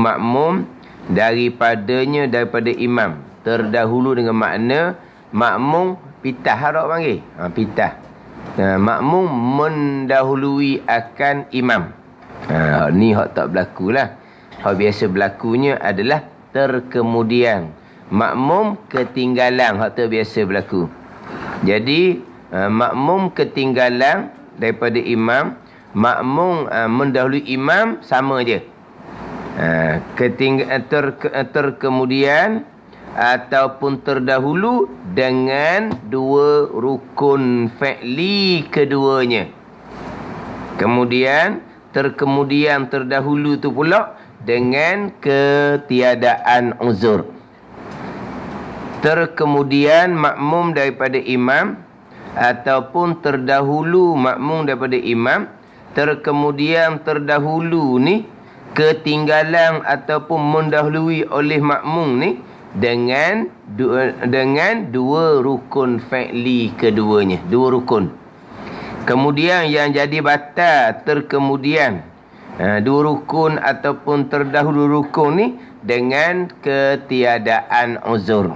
makmum daripada imam. Terdahulu dengan makna makmum pitah harap panggil. Pitah. Makmum mendahului akan imam. Ni hak tak berlaku lah. Hak biasa berlakunya adalah terkemudian. Makmum ketinggalan. Hak tu biasa berlaku. Jadi makmum ketinggalan daripada imam. Makmum mendahului imam sama je. Terkemudian ataupun terdahulu dengan dua rukun fi'li keduanya. Kemudian terkemudian terdahulu tu pula dengan ketiadaan uzur. Terkemudian makmum daripada imam ataupun terdahulu makmum daripada imam. Terkemudian terdahulu ni ketinggalan ataupun mendahului oleh makmum ni dengan dua rukun fi'li keduanya. Dua rukun. Kemudian yang jadi batal terkemudian dua rukun ataupun terdahulu rukun ni dengan ketiadaan uzur.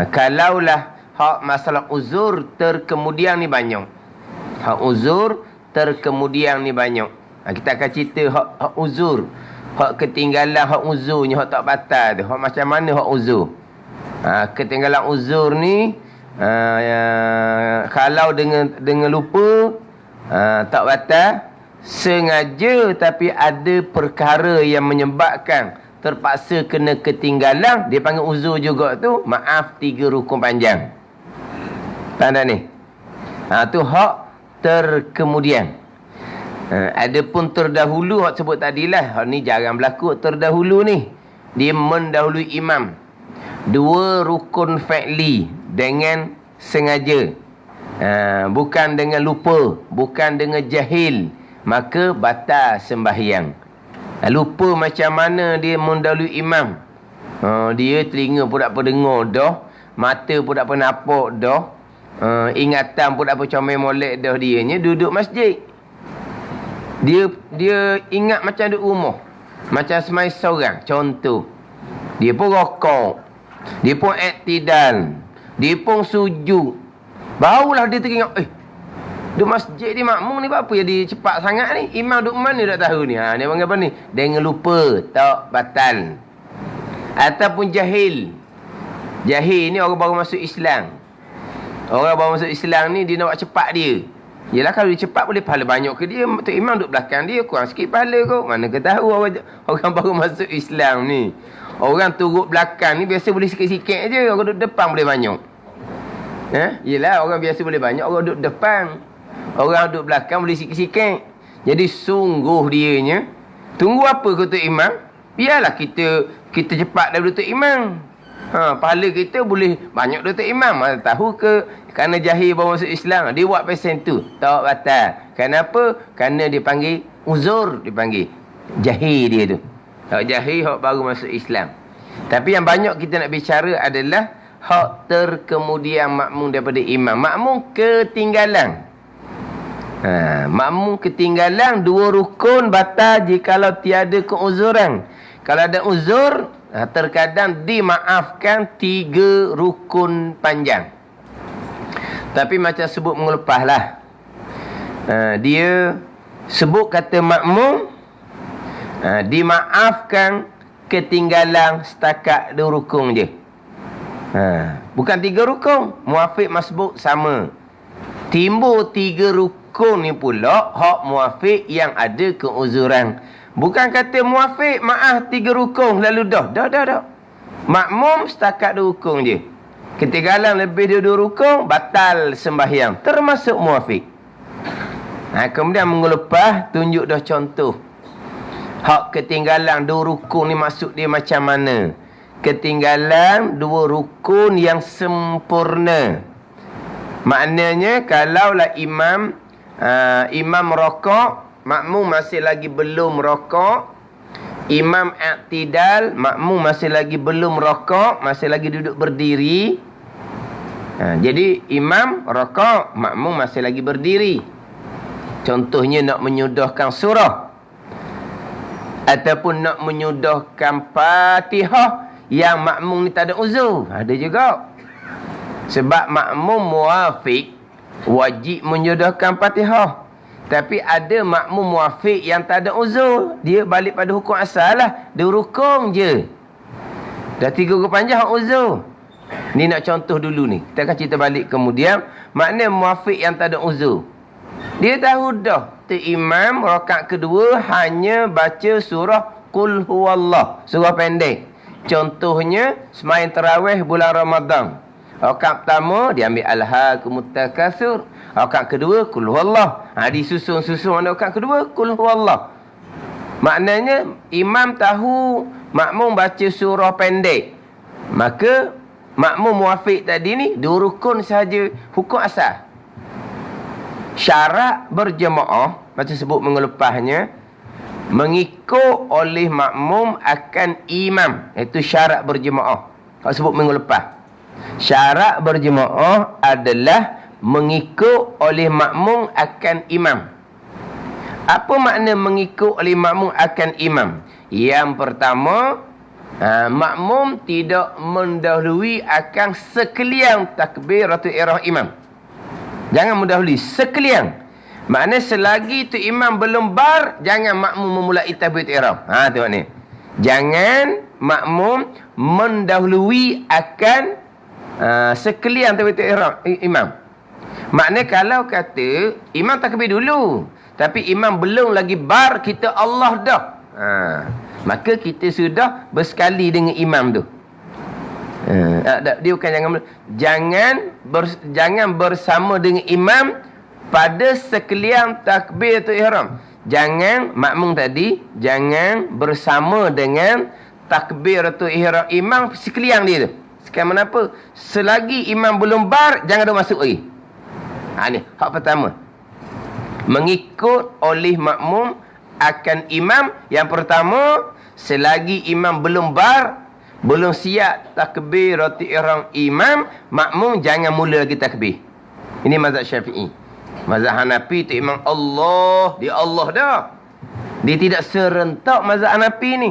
Kalaulah hak masalah uzur terkemudian ni banyak. Hak uzur terkemudian ni banyak. Kita akan cerita hak uzur. Hak ketinggalan hak uzurnya, hak tak batal tu. Hak macam mana hak uzur. Ketinggalan uzur ni kalau dengan lupa tak batal. Sengaja tapi ada perkara yang menyebabkan terpaksa kena ketinggalan, dia panggil uzur juga tu. Maaf 3 rukun panjang. Tanda ni. Tu hak terkemudian. Adapun terdahulu hak sebut tadilah, hak ni jarang berlaku. Terdahulu ni dia mendahului imam. Dua rukun fi'li dengan sengaja. Bukan dengan lupa, bukan dengan jahil, maka batal sembahyang. Lupa macam mana dia mendahului imam. Dia telinga pun tak apa dengar dah, mata pun tak apa nampak dah, ingatan pun tak apa comel molek dah, dianya duduk masjid. Dia ingat macam duduk rumah, macam semai seorang. Contoh, dia pun rokok, dia pun iktidal, dia pun sujud. Barulah dia teringat, duduk masjid ni makmum ni apa jadi cepat sangat ni? Imam duduk mana tak tahu ni. Dia panggil apa ni? Dengan lupa, tak batal. Ataupun jahil. Jahil ni orang baru masuk Islam. Orang baru masuk Islam ni dia nak buat cepat dia. Yelah kalau dia cepat boleh pahala banyak ke dia. Tok Imam duduk belakang dia, kurang sikit pahala kot. Mana ke tahu orang baru masuk Islam ni. Orang turut belakang ni biasa boleh sikit-sikit je. Orang duduk depan boleh banyak. Yelah orang biasa boleh banyak, orang duduk depan. Orang duduk belakang boleh sikit-sikit. Jadi sungguh dianya, tunggu apa ke Tok Imam? Biarlah kita cepat daripada Tok Imam. Pahala kita boleh banyak dari Tok Imam. Tahu ke kerana jahil baru masuk Islam, dia buat pesen tu, tak batal. Kenapa? Kerana dia panggil uzur, dia panggil jahil dia tu. Hak jahil, hak baru masuk Islam. Tapi yang banyak kita nak bicara adalah hak terkemudian makmum daripada imam. Makmum ketinggalan. Makmum ketinggalan dua rukun batal jikalau tiada keuzuran. Kalau ada uzur, terkadang dimaafkan 3 rukun panjang. Tapi macam sebut mengelepah lah. Dia sebut kata makmum, dimaafkan ketinggalan setakat 2 rukun je. Bukan 3 rukun. Muafiq masbuk sama. Timbul 3 rukun ni pula hak muafiq yang ada keuzuran. Bukan kata muafiq maaf 3 rukun lalu dah. Makmum setakat 2 rukun je. Ketinggalan lebih dari 2 rukun, batal sembahyang. Termasuk muafiq. Kemudian mengelepah, tunjuk dah contoh. Hak ketinggalan 2 rukun ni maksud dia macam mana? Ketinggalan 2 rukun yang sempurna. Maknanya kalaulah imam rokok, makmum masih lagi belum rokok. Imam iktidal, makmum masih lagi belum rokok, masih lagi duduk berdiri. Jadi imam rokok, makmum masih lagi berdiri. Contohnya nak menyudahkan surah. Ataupun nak menyudahkan Fatihah yang makmum ni tak ada uzur. Ada juga. Sebab makmum muafiq wajib menyudahkan Fatihah. Tapi ada makmum muafiq yang tak ada uzur. Dia balik pada hukum asal lah. Dia rukun je. Dah 3 rukun panjang uzur. Ni nak contoh dulu ni. Kita akan cerita balik kemudian. Makna muafiq yang tak ada uzur. Dia tahu dah. Tu imam rakaat kedua hanya baca surah Qul Huwallah. Surah pendek. Contohnya sembahyang tarawih bulan Ramadan. Rakaat pertama dia ambil Alhaakumut Takatsur. Rakaat kedua Qul Huwallah. Disusun-susun mana rakaat kedua Qul Huwallah. Maknanya imam tahu makmum baca surah pendek. Maka makmum muafiq tadi ni 2 rukun sahaja hukum asal. Syarat berjemaah macam sebut minggu lepasnya, mengikut oleh makmum akan imam. Itu syarat berjemaah. Kalau sebut minggu lepas. Syarat berjemaah adalah mengikut oleh makmum akan imam. Apa makna mengikut oleh makmum akan imam? Yang pertama, makmum tidak mendahului akan sekalian takbiratul ihram imam. Jangan mendahului sekalian. Makna selagi tu imam belum bar, jangan makmum memulai takbiratul ihram. Tu makna. Jangan makmum mendahului akan sekalian takbiratul ihram imam. Makna kalau kata imam takbir dulu, tapi imam belum lagi bar, kita Allah dah. Maka kita sudah bersekali dengan imam tu. Dia bukan jangan bersama dengan imam pada sekalian takbiratul ihram. Jangan makmum tadi jangan bersama dengan takbiratul ihram imam sekalian dia tu. Sekarang kenapa? Selagi imam belum bar, jangan ada masuk lagi. Ni hak pertama. Mengikut oleh makmum akan imam. Yang pertama, selagi imam belum bar, belum siap takbiratul ihram imam, makmum jangan mula lagi takbir. Ini mazhab Syafi'i. Mazhab Hanafi tu imam Allah, dia Allah dah. Dia tidak serentak mazhab Hanafi ni.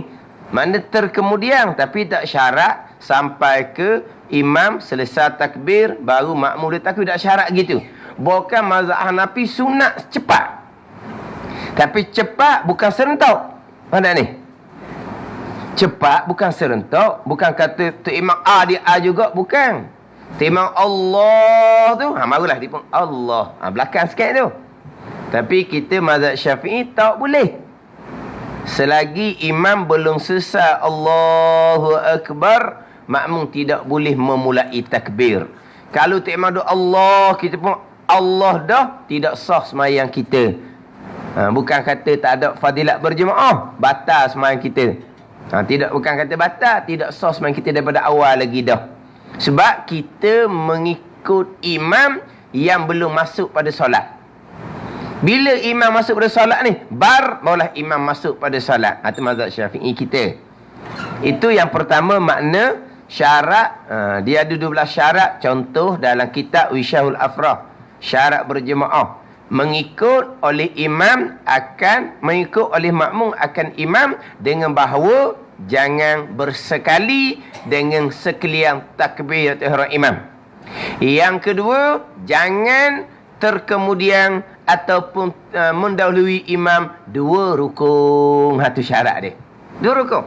Makna terkemudian, tapi tak syarat sampai ke imam selesai takbir baru makmum dia takbir, tak syarat gitu. Bukan mazhab Hanafi sunat cepat. Tapi cepat bukan serentak. Mana ni? Cepat bukan serentak. Bukan kata tu imam A dia A juga. Bukan. Tu imam Allah tu. Marulah dia pun Allah. Belakang sikit tu. Tapi kita mazhab Syafi'i tak boleh. Selagi imam belum selesai Allahu Akbar, makmum tidak boleh memulai takbir. Kalau tu imam tu Allah, kita pun Allah dah, tidak sah sembahyang kita. Bukan kata tak ada fadilat berjemaah, batal sembahyang kita. Bukan kata batal, tidak sah sembahyang kita daripada awal lagi dah. Sebab kita mengikut imam yang belum masuk pada solat. Bila imam masuk pada solat ni, barulah imam masuk pada solat. Itu mazhab Syafi'i kita. Itu yang pertama makna syarat. Dia ada 12 syarat. Contoh dalam kitab Wisyahul Afrah. Syarat berjemaah. Mengikut oleh makmum akan imam dengan bahawa jangan bersekali dengan sekalian takbiratul ihram imam. Yang kedua, jangan terkemudian ataupun mendahului imam 2 rukun. Itu syarat dia. 2 rukun.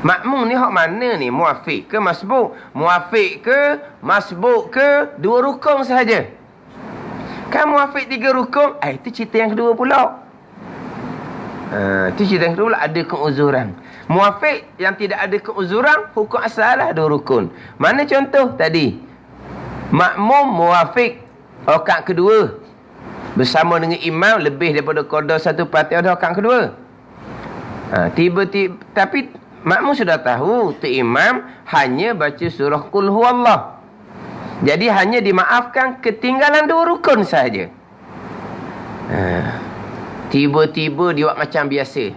Makmum ni hak mana ni? Muafiq ke masbuk? Muafiq ke masbuk ke 2 rukun sahaja. Kan muafiq 3 rukun, itu cerita yang kedua pula. Itu cerita yang kedua pula, ada keuzuran. Muafiq yang tidak ada keuzuran, hukum asal lah 2 rukun. Mana contoh tadi? Makmum muafiq rakaat kedua bersama dengan imam lebih daripada qada 1 Fatihah rakaat kedua. Tiba-tiba, tapi makmum sudah tahu tu imam hanya baca surah Qul Huwallah. Jadi hanya dimaafkan ketinggalan 2 rukun sahaja. Tiba-tiba dia buat macam biasa.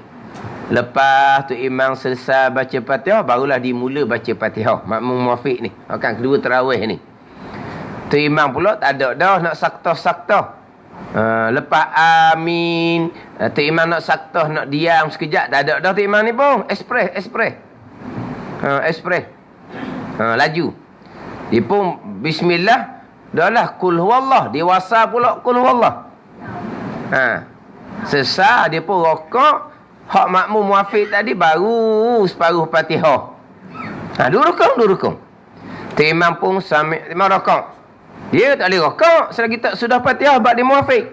Lepas tu imam selesai baca Fatihah, barulah dimula baca Fatihah. Makmum muafiq ni, rakaat kedua tarawih ni. Tu imam pula tak ada dah nak saktah-saktah. Lepas amin, Tok Imam nak saktah, nak diam sekejap, tak ada dah Tok Imam ni pun. Ekspres. Laju. Dia pun bismillah, dah lah kul huwallah, dewasa pula kul huwallah. Sesar dia pun rokok. Hak makmum muafiq tadi baru separuh Fatihah. Dua rukun. Tok Imam pun Imam rokok. Dia tak boleh rokok selagi tak sudah Fatihah bak dia muafiq.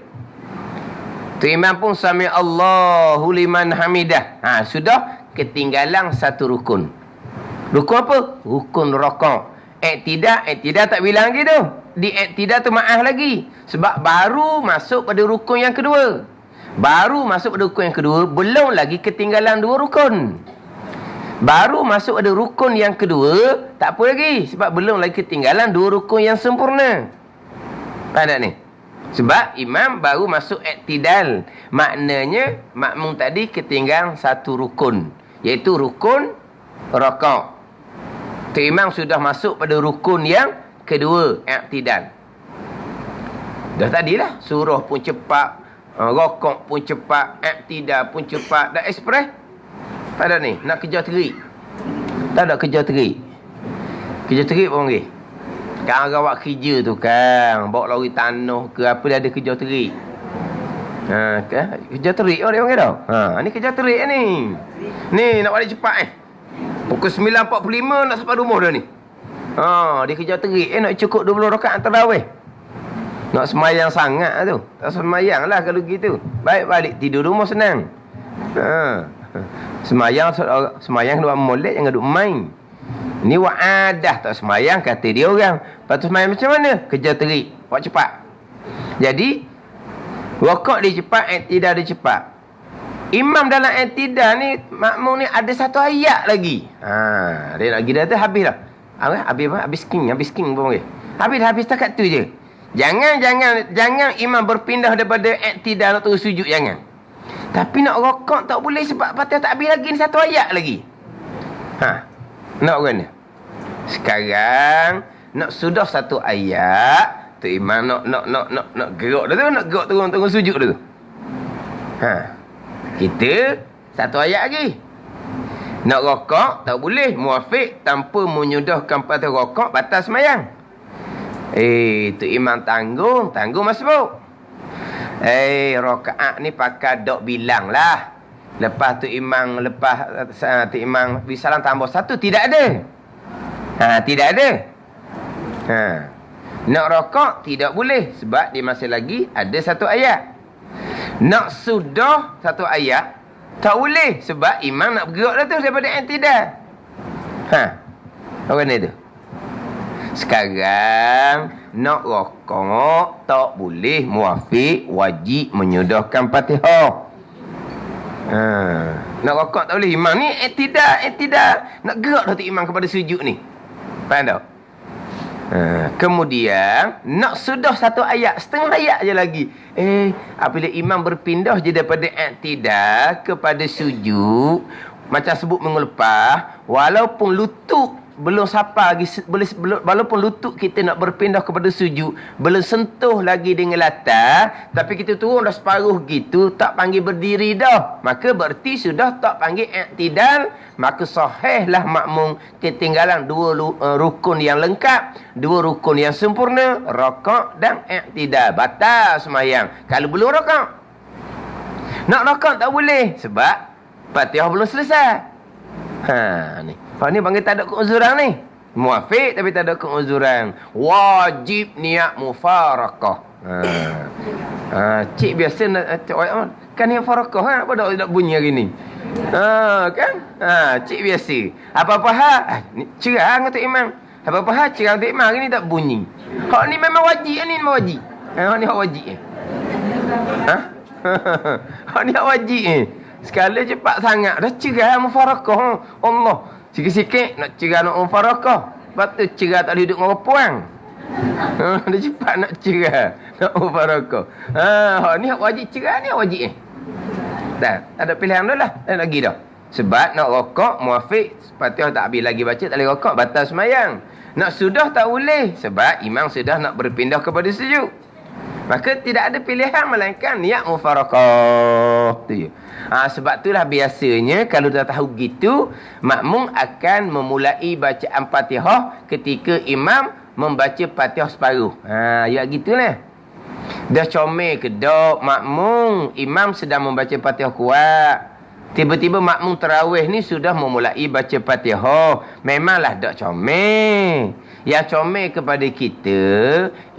Tok Imam pun sami Allahu liman hamidah. Sudah ketinggalan satu rukun. Rukun apa? Rukun rokok. Iktidak tak bilang lagi tu. Di iktidak tu maaf lagi. Sebab baru masuk pada rukun yang kedua. Belum lagi ketinggalan dua rukun. Baru masuk ada rukun yang kedua, tak apa lagi. Sebab belum lagi ketinggalan dua rukun yang sempurna. Faham tak ni? Sebab imam baru masuk iktidal. Maknanya, makmum tadi ketinggalan satu rukun. Iaitu rukun rakaat. Tu imam sudah masuk pada rukun yang kedua, iktidal. Dah tadilah, surah pun cepat. Rokok pun cepat, iktidal pun cepat, dah ekspres. Tak ada ni, nak kejar terik. Tak ada kejar terik. Kejar terik pun panggil. Kan orang buat kerja tu kan, bawa lori tanah ke apa, dia ada kejar terik. Kejar terik dia panggil tau. Ni kejar terik ni. Ni nak balik cepat Pukul 9.45 nak sampai rumah dah ni. Dia kejar terik nak cukup 20 rakaat tarawih. Nak semayang sangat tu. Tak semayang lah kalau gitu. Baik balik tidur rumah senang. Semayang dua molek, jangan duk main. Ni wa'adah tak semayang, kata dia orang. Lepas tu semayang macam mana? Kejar terik. Buat cepat. Jadi, rokok dia cepat, iktidal dia cepat. Imam dalam iktidal ni, makmum ni ada satu ayat lagi. Dia nak gila tu habis dah. Habis king pun panggil. Habis takat tu je. Jangan imam berpindah daripada iktidal nak terus sujud, jangan. Tapi nak rokok tak boleh sebab Fatihah tak habis lagi, ni satu ayat lagi. Nak kena. Sekarang nak sudah satu ayat, tu imam nak gerak dah tu, nak gerak turun sujud dah tu. Kita satu ayat lagi. Nak rokok tak boleh, muafiq tanpa menyudahkan Fatihah rokok batal sembahyang. Tu imam tanggung masbuk. Rakaat ni pakai dok bilang lah. Lepas tu imam bisalam tambah satu, tidak ada. Tidak ada. Nak rokok tidak boleh sebab dia masih lagi ada satu ayat. Nak sudah satu ayat tak boleh sebab imam nak bergerak dah tu daripada iktidal. Apa ni tu? Sekarang nak rokok tak boleh, muafiq wajib menyudahkan Fatihah. Nak rokok tak boleh, imam ni iktidal nak gerak dah tu imam kepada sujud ni. Faham tak? Kemudian nak sudah satu ayat, setengah ayat je lagi. Apabila imam berpindah je daripada iktidal kepada sujud, macam sebut minggu lepas, walaupun lutut belum sampai lagi, walaupun lutut kita nak berpindah kepada sujud belum sentuh lagi dengan latar, tapi kita turun dah separuh gitu, tak panggil berdiri dah, maka berarti sudah tak panggil iktidal, maka sahihlah makmum ketinggalan dua rukun yang lengkap, dua rukun yang sempurna, rakaat dan iktidal, batal sembahyang kalau belum rakaat. Nak rakaat tak boleh sebab Fatihah belum selesai. Ni ni panggil tak ada keuzuran ni. Muafiq tapi tak ada keuzuran. Wajib niat mufarakah. Cik biasa kan niat mufarakah apa tak bunyi hari ni. Kan? Cik biasa. Apa-apa cerah dengan Tok Imam. Apa-apa cerah Tok Imam hari ni tak bunyi. Hak ni memang wajib, ni memang wajib. Ni hak wajib. Hak ni hak wajib. Sekali cepat sangat dah cerah mufarakah. Allah sikit-sikit nak cerah nak mufarakah, lepas tu cerah tak boleh duduk dengan perempuan. Dia cepat nak cerah nak mufarakah. Ni hak wajib, cerah ni hak wajib tak ada pilihan dah lah, tak lagi dah. Sebab nak rokok muafiq Fatihah tak habis lagi baca, tak boleh rokok, batal sembahyang. Nak sudah tak boleh sebab imam sudah nak berpindah kepada sujud. Maka tidak ada pilihan melainkan niat mufarakah tu je. Sebab itulah biasanya kalau dah tahu gitu, makmum akan memulai bacaan Fatihah ketika imam membaca Fatihah separuh. Ya gitulah. Dah comel ke dok makmum, imam sedang membaca Fatihah kuat. Tiba-tiba makmum tarawih ni sudah memulai baca Fatihah. Memanglah dak comel. Yang comel kepada kita,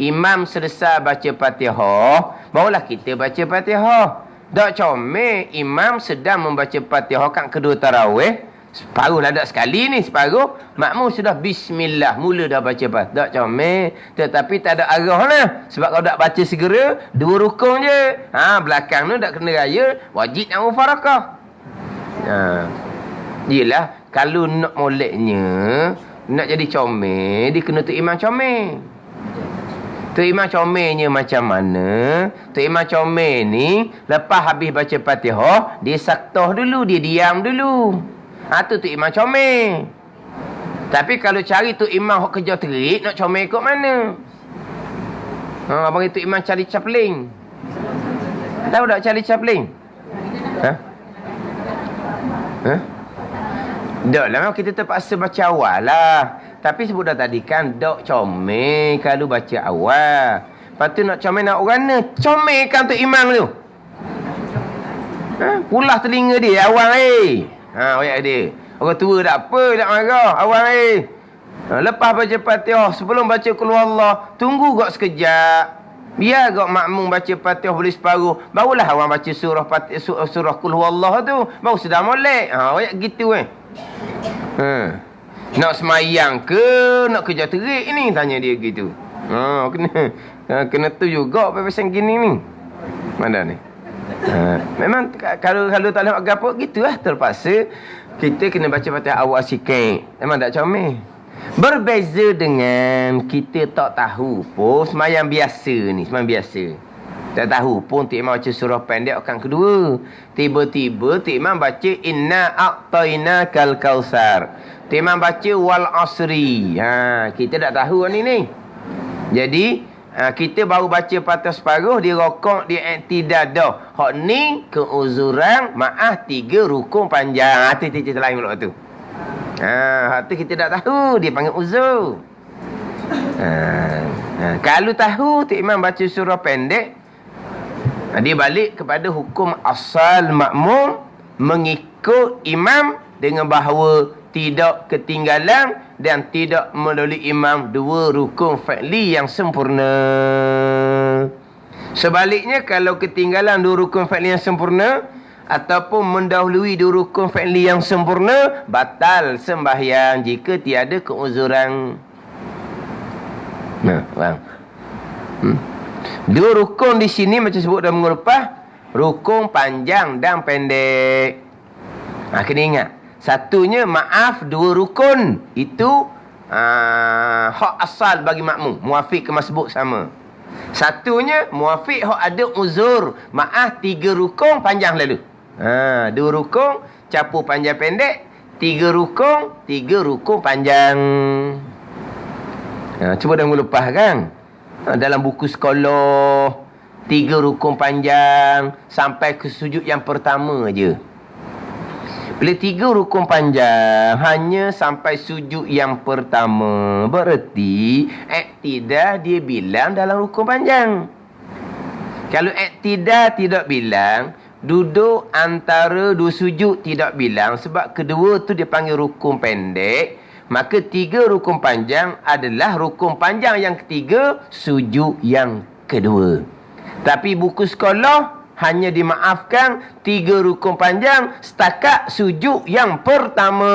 imam selesai baca Fatihah, barulah kita baca Fatihah. Dak comel, imam sedang membaca Fatihah kat kedua tarawih, separuh lah dak sekali ni, separuh, makmum sudah bismillah, mula dah baca Fatihah. Dak comel, tetapi tak ada arah lah. Sebab kalau dak baca segera, 2 rukun je. Belakang tu dak kena raya, wajib nak mufarakah. Yelah, kalau nak moleknya, nak jadi comel, dia kena tu imam comel. Tu imam comelnya macam mana? Tu imam comel ni, lepas habis baca Fatihah, dia saktah dulu, dia diam dulu. Tu imam comel. Tapi kalau cari tu imam hok kerja terik, nak comel kot mana? Abang itu imam cari capling. Tahu tak cari capling? Dok lah, kita terpaksa baca awal lah. Tapi sebut dah tadi kan, dok comel kalau baca awal. Lepas tu nak comel nak orang mana? Comel kan tu imam tu. Pulah telinga dia, awal oyak dia. Orang tua tak apa, tak marah. Awal lepas baca Fatihah, sebelum baca Qul Huwallah, tunggu gak sekejap. Biar gak makmum baca Fatihah boleh separuh. Barulah orang baca surah Qul Huwallah tu. Baru sudah molek. Oyak gitu Nak semayang ke nak kerja terik ni, tanya dia gitu. Kena tu juga pasal gini ni. Mana ni? Memang kalau tak nak gapo gitulah, terpaksa kita kena baca Fatihah awal sikit. Memang tak comel. Berbeza dengan kita tak tahu pun semayang biasa ni, semayang biasa. Tak tahu pun Tok Imam baca surah pendek akan kedua. Tiba-tiba Tok Imam baca Inna a'tainakal kautsar. Tok Imam baca wal asri. Kita tak tahu ni. Jadi kita baru baca Fatihah separuh, dia rokok, dia iktidal dah. Hak ni keuzuran, maaf 3 rukun panjang. Cerita lain pula tu. Hak tu kita tak tahu, dia panggil uzur. Kalau tahu Tok Imam baca surah pendek, dia balik kepada hukum asal makmum mengikut imam dengan bahawa tidak ketinggalan dan tidak melalui imam 2 rukun fi'li yang sempurna. Sebaliknya, kalau ketinggalan 2 rukun fi'li yang sempurna ataupun mendahului 2 rukun fi'li yang sempurna, batal sembahyang jika tiada keuzuran. Faham? 2 rukun di sini macam sebut dalam minggu lepas, rukun panjang dan pendek. Kena ingat. Satunya maaf 2 rukun. Itu hak asal bagi makmum. Muafiq ke masbuk sama. Satunya muafiq hak ada uzur. Maaf 3 rukun panjang lalu. 2 rukun campur panjang pendek. 3 rukun panjang. Cuba dah mula lepas kan. Dalam buku sekolah 3 rukun panjang sampai ke sujud yang pertama je. Bila 3 rukun panjang hanya sampai sujud yang pertama, berarti iktidal dia bilang dalam rukun panjang. Kalau iktidal tidak bilang, duduk antara 2 sujud tidak bilang, sebab kedua tu dia panggil rukun pendek, maka 3 rukun panjang adalah rukun panjang yang ketiga, sujud yang kedua. Tapi buku sekolah hanya dimaafkan 3 rukun panjang setakat sujud yang pertama.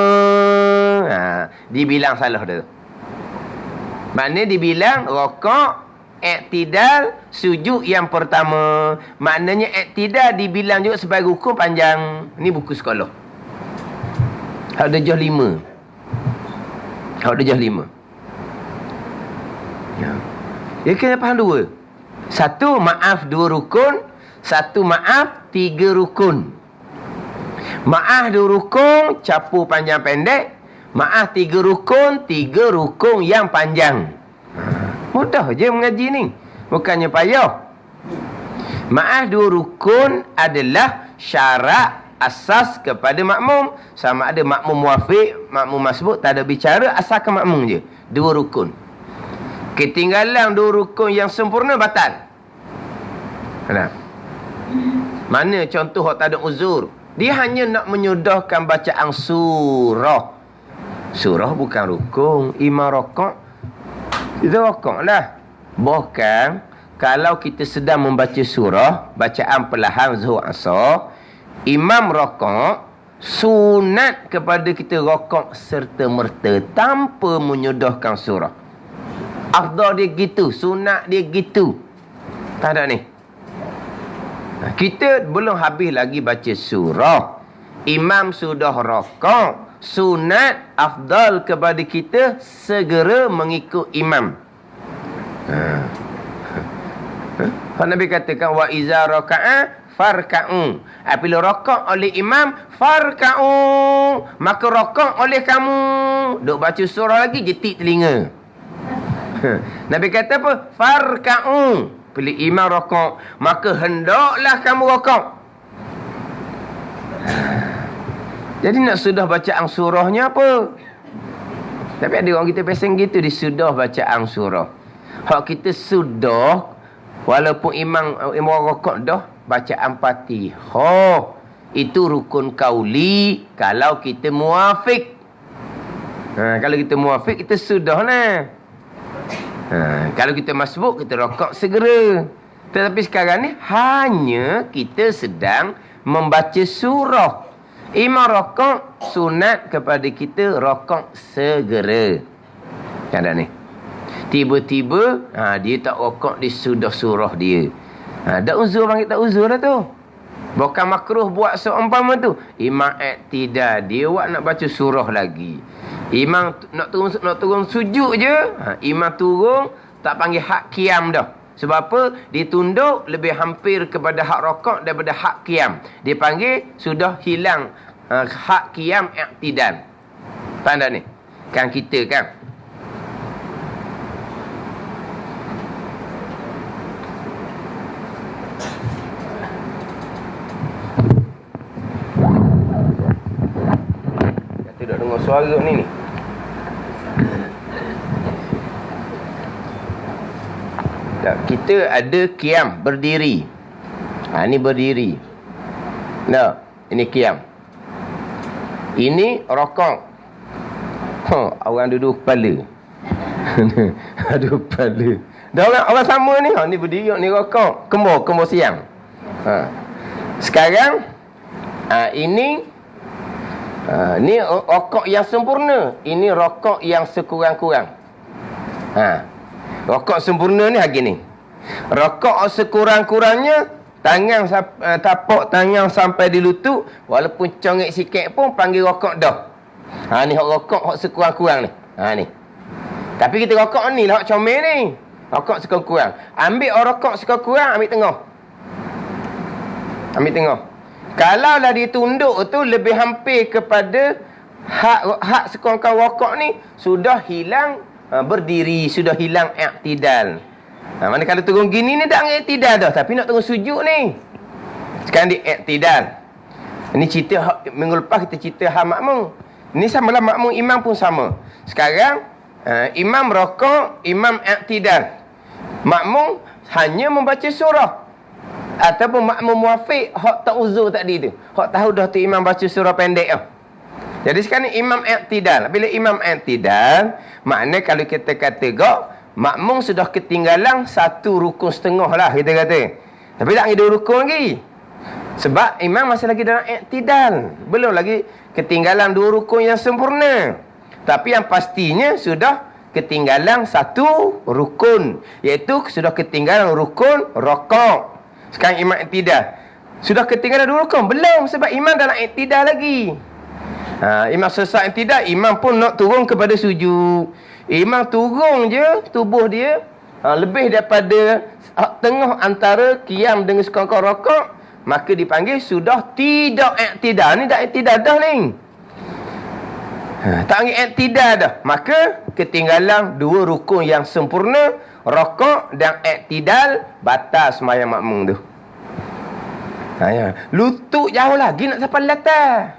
Dibilang salah dah. Maknanya dibilang rokok, iktidal, sujud yang pertama. Maknanya iktidal dibilang juga sebagai rukun panjang. Ini buku sekolah. Hak darjah 5. Hak darjah 5. Dia kena faham 2. Satu maaf 2 rukun. Satu maaf 3 rukun. Maaf 2 rukun campur panjang pendek. Maaf 3 rukun, 3 rukun yang panjang. Mudah je mengaji ni. Bukannya payah. Maaf, dua rukun adalah syarat asas kepada makmum. Sama ada makmum muafiq, makmum masbuk, tak ada bicara, asalkan makmum je. Dua rukun. Ketinggalan dua rukun yang sempurna, batal. Kenapa? Mana contoh orang tak ada uzur? Dia hanya nak menyudahkan bacaan surah. Surah bukan rukun. Imam rokok, itu rokok lah. Bahkan kalau kita sedang membaca surah, bacaan perlahan zuhur asar, imam rokok, sunat kepada kita rokok serta-merta tanpa menyudahkan surah. Afdal dia gitu, sunat dia gitu. Tak ada ni. Kita belum habis lagi baca surah, imam sudah rokok, sunat afdal kepada kita segera mengikut imam. Nabi katakan wa iza raka'a farka'u. Apabila rakaat oleh imam, farka'u, maka rakaat oleh kamu. Duk baca surah lagi, jetik telinga. Nabi kata apa? Farka'u. Bila imam rakaat, maka hendaklah kamu rakaat. Jadi nak sudah bacaan surahnya apa? Tapi ada orang kita pesen gitu, disudah bacaan surah. Hak kita sudah, walaupun imam rakaat dah, bacaan Fatihah itu rukun kauli kalau kita muafiq. Kalau kita muafiq, kita sudah lah. Kalau kita masbuk, kita rakaat segera. Tetapi sekarang ni hanya kita sedang membaca surah. Imam rakaat, sunat kepada kita rakaat segera. Ada ni. Tiba-tiba dia tak rakaat di sudah surah dia. Dah uzur, panggil tak uzur dah tu. Bukan makruh buat seumpama tu. Imam iktidal, dia buat nak baca surah lagi. Imam nak turun sujud je. Imam turun, tak panggil hak qiyam dah. Sebab apa? Dia tunduk lebih hampir kepada hak rakaat daripada hak qiyam. Dia panggil sudah hilang hak qiyam iktidal. Faham tak ni? Kan kita kan? Tidak dengar suara ni. Tak, kita ada qiyam, berdiri. Ni berdiri. Nah, ini qiyam. Ini rakaat. Orang duduk kepala. Duduk kepala. Dah orang sama ni. Ni berdiri, ni rakaat. Kemur siang. Sekarang ini ni rakaat yang sempurna. Ini rakaat yang sekurang-kurang. Rakaat sempurna ni hari ni. Rakaat sekurang-kurangnya, tangan tapak tangan sampai di lutut, walaupun congek sikit pun panggil rakaat dah. Ni rakaat hak sekurang-kurang ni. Ni. Tapi kita rakaat ni lah hak comel ni. Rakaat sekurang-kurang. Ambil rakaat sekurang-kurang, ambil tengah. Ambil tengah. Kalau lah dia tunduk tu lebih hampir kepada hak sekurang-kurang rakaat ni, sudah hilang berdiri, sudah hilang iktidal. Mana kalau turun gini ni dah iktidal dah, tapi nak turun sujud ni. Sekarang dia iktidal. Ini cerita minggu lepas kita cerita hal makmum. Ini samalah makmum, imam pun sama. Sekarang imam rakaat, imam iktidal. Makmum hanya membaca surah. Ataupun makmum muafiq, hak tak uzur tadi tu. Hak tahu dah tu imam baca surah pendek dah. Jadi sekarang ni imam iktidal. Bila imam iktidal, makna kalau kita kata makmum sudah ketinggalan satu rukun setengah lah kita kata. Tapi tak ada rukun lagi. Sebab imam masih lagi dalam iktidal. Belum lagi ketinggalan dua rukun yang sempurna. Tapi yang pastinya sudah ketinggalan satu rukun. Iaitu sudah ketinggalan rukun rakaat. Sekarang imam iktidal. Sudah ketinggalan dua rukun? Belum, sebab imam dalam iktidal lagi. Imam selesai iktidal, imam pun nak turun kepada sujud. Imam turun je tubuh dia lebih daripada tengah antara qiyam dengan sekurang-kurang rakaat, maka dipanggil sudah tidak iktidal. Ni dah iktidal dah ni. Tak panggil iktidal dah. Maka ketinggalan dua rukun yang sempurna, rakaat dan iktidal, batal sembahyang makmum tu. Ya. Lutut jauh lagi nak sampai latar.